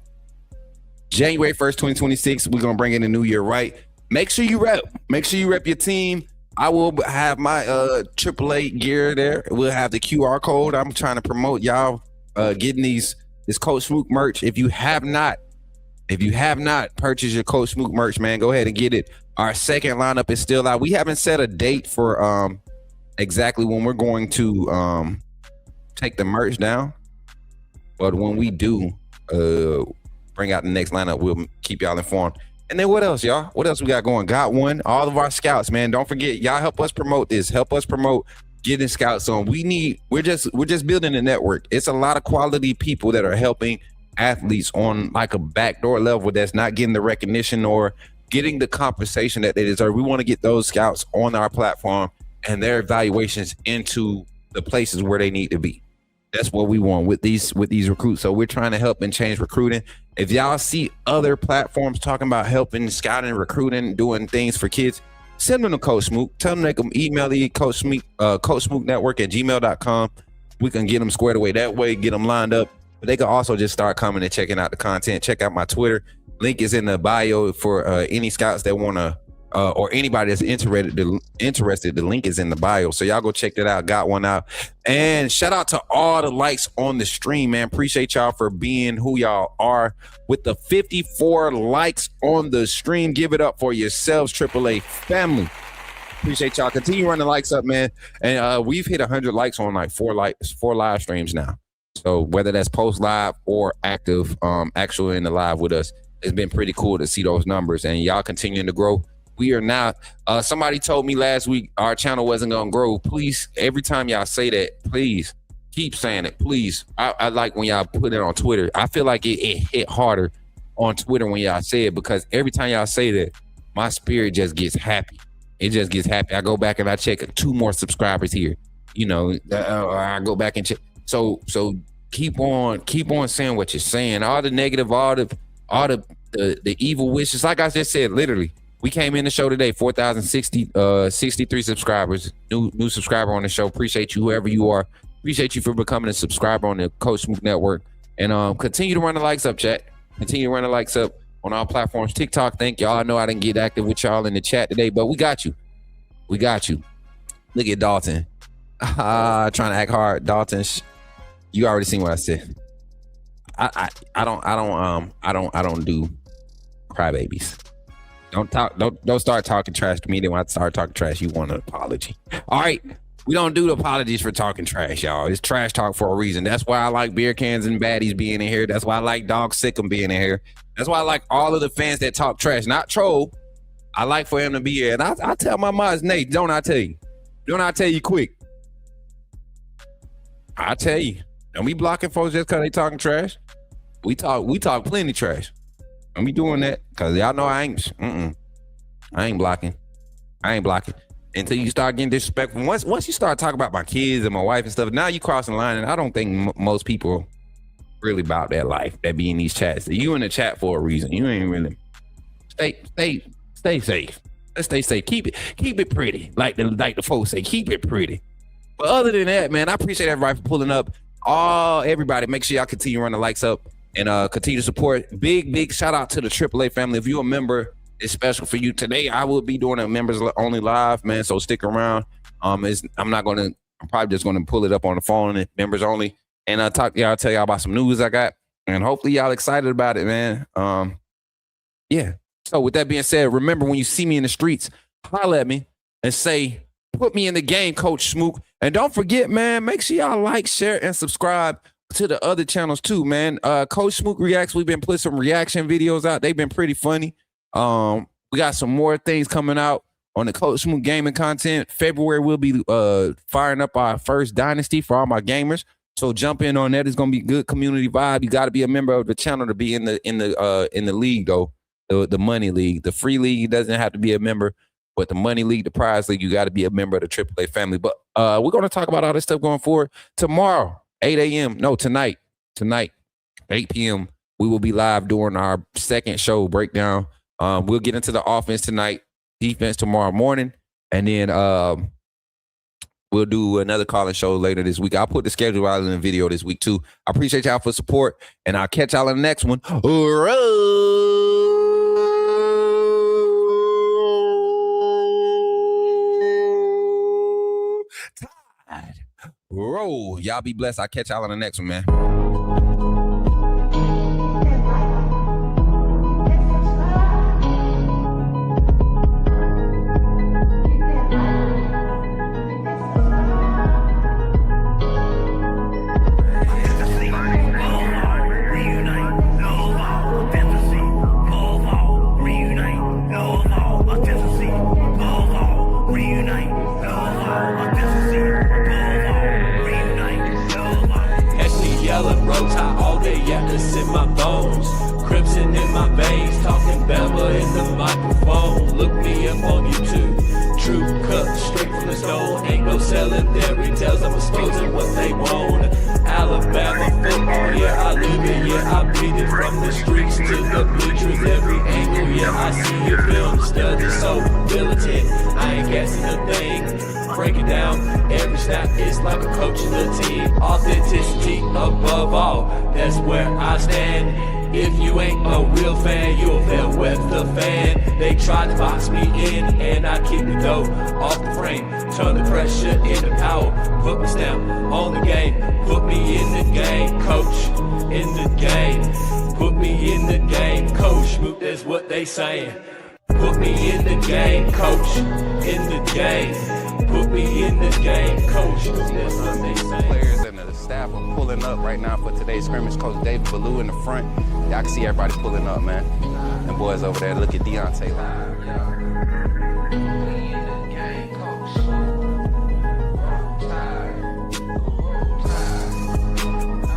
January 1st, 2026, we're going to bring in the new year, right? Make sure you rep. Make sure you rep your team. I will have my AAA gear there. We'll have the QR code. I'm trying to promote y'all getting this Coach Smook merch. If you have not purchased your Coach Smook merch, man, go ahead and get it. Our second lineup is still out. We haven't set a date for exactly when we're going to take the merch down. But when we do bring out the next lineup, we'll keep y'all informed. And then what else, y'all? What else we got going? Got one. All of our scouts, man. Don't forget, y'all help us promote this. Help us promote getting scouts on. We're just building a network. It's a lot of quality people that are helping athletes on like a backdoor level that's not getting the recognition or getting the compensation that they deserve. We want to get those scouts on our platform and their evaluations into the places where they need to be. That's what we want with these recruits. So we're trying to help and change recruiting. If y'all see other platforms talking about helping scouting, recruiting, doing things for kids, send them to Coach Smook. Tell them they can email the Coach Smook Network at gmail.com. We can get them squared away that way, get them lined up. But they can also just start coming and checking out the content. Check out my Twitter. Link is in the bio for any scouts that want to or anybody that's interested. The link is in the bio. So y'all go check that out. Got one out. And shout out to all the likes on the stream, man. Appreciate y'all for being who y'all are. With the 54 likes on the stream, give it up for yourselves, AAA family. Appreciate y'all. Continue running likes up, man. And we've hit 100 likes on like four live streams now. So whether that's post live or active, actually in the live with us, it's been pretty cool to see those numbers. And y'all continuing to grow. We are now, somebody told me last week our channel wasn't going to grow. Please, every time y'all say that, please keep saying it. Please. I like when y'all put it on Twitter. I feel like it hit harder on Twitter when y'all say it, because every time y'all say that, my spirit just gets happy. It just gets happy. I go back and I check 2 more subscribers here. You know, I go back and check. So keep on saying what you're saying. All the negative, all the evil wishes. Like I just said, literally, we came in the show today, 4,063 subscribers, new subscriber on the show. Appreciate you, whoever you are. Appreciate you for becoming a subscriber on the Coach Smook Network. And continue to run the likes up, chat. Continue to run the likes up on all platforms. TikTok, thank y'all. I know I didn't get active with y'all in the chat today, but we got you. We got you. Look at Dalton. Trying to act hard. Dalton, you already seen what I said. I don't do crybabies. Don't start talking trash to me. Then when I start talking trash, you want an apology. All right. We don't do the apologies for talking trash, y'all. It's trash talk for a reason. That's why I like beer cans and baddies being in here. That's why I like Dog Sickum being in here. That's why I like all of the fans that talk trash, not troll. I like for him to be here. And I tell my mods, Nate, don't I tell you? Don't I tell you quick? I tell you. Don't be blocking folks just because they talking trash. We talk plenty trash. Don't be doing that, because y'all know I ain't blocking. Until you start getting disrespectful. Once you start talking about my kids and my wife and stuff, now you crossing the line, and I don't think most people really about that life that be in these chats. You in the chat for a reason. You ain't really stay safe. Let's stay safe. Keep it pretty. Like the folks say, keep it pretty. But other than that, man, I appreciate everybody for pulling up. Everybody, make sure y'all continue running the likes up and continue to support. Big shout out to the AAA family. If you're a member, it's special for you. Today, I will be doing a members only live, man. So stick around. I'm probably just gonna pull it up on the phone and members only. And I'll tell y'all about some news I got. And hopefully y'all excited about it, man. Yeah. So with that being said, remember when you see me in the streets, holler at me and say, Put me in the game, Coach Smook. And don't forget, man, make sure y'all like, share, and subscribe to the other channels too, man. Coach Smook Reacts, we've been putting some reaction videos out. They've been pretty funny. We got some more things coming out on the Coach Smook gaming content. February, we'll be firing up our first dynasty for all my gamers. So jump in on that. It's gonna be good community vibe. You got to be a member of the channel to be in the league though, the money league. The free league doesn't have to be a member, but the money league, the prize league, you got to be a member of the AAA family. But we're gonna talk about all this stuff going forward tomorrow, 8 a.m. No, tonight, 8 p.m. We will be live doing our second show breakdown. We'll get into the offense tonight, defense tomorrow morning, and then we'll do another call-in show later this week. I'll put the schedule out in the video this week too. I appreciate y'all for support, and I'll catch y'all in the next one. Roll. Y'all be blessed. I'll catch y'all in the next one, man. Crimson in my veins, talking Bama in the microphone. Look me up on YouTube. True cut straight from the stone. Ain't no selling fairy tales. I'm exposing what they want. Alabama football, yeah, I live it, yeah, I breathe it. From the streets to the bleachers, every angle, yeah, I see it. Film study so militant. I ain't guessing a thing. Break it down, every snap is like a coach in the team. Authenticity above all, that's where I stand. If you ain't a real fan, you'll fail with the fan. They tried to box me in, and I keep it though off the frame. Turn the pressure into power, put my stamp on the game. Put me in the game, coach, in the game. Put me in the game, coach, Smook, that's what they saying. Put me in the game, coach, in the game. Put me in the game, coach, that's what they saying. Players and the staff are pulling up right now for today's scrimmage. Coach David Ballou in the front. Y'all can see everybody pulling up, man. And boys over there, look at Deontay.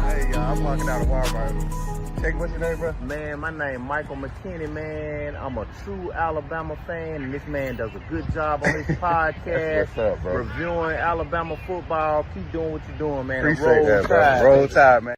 Hey, I'm walking out of Walmart. Check, what's your name, bro? Man, my name Michael McKinney, man. I'm a true Alabama fan, and this man does a good job on his podcast. What's up, bro? Reviewing Alabama football. Keep doing what you're doing, man. Appreciate that, bro. Roll Tide, man.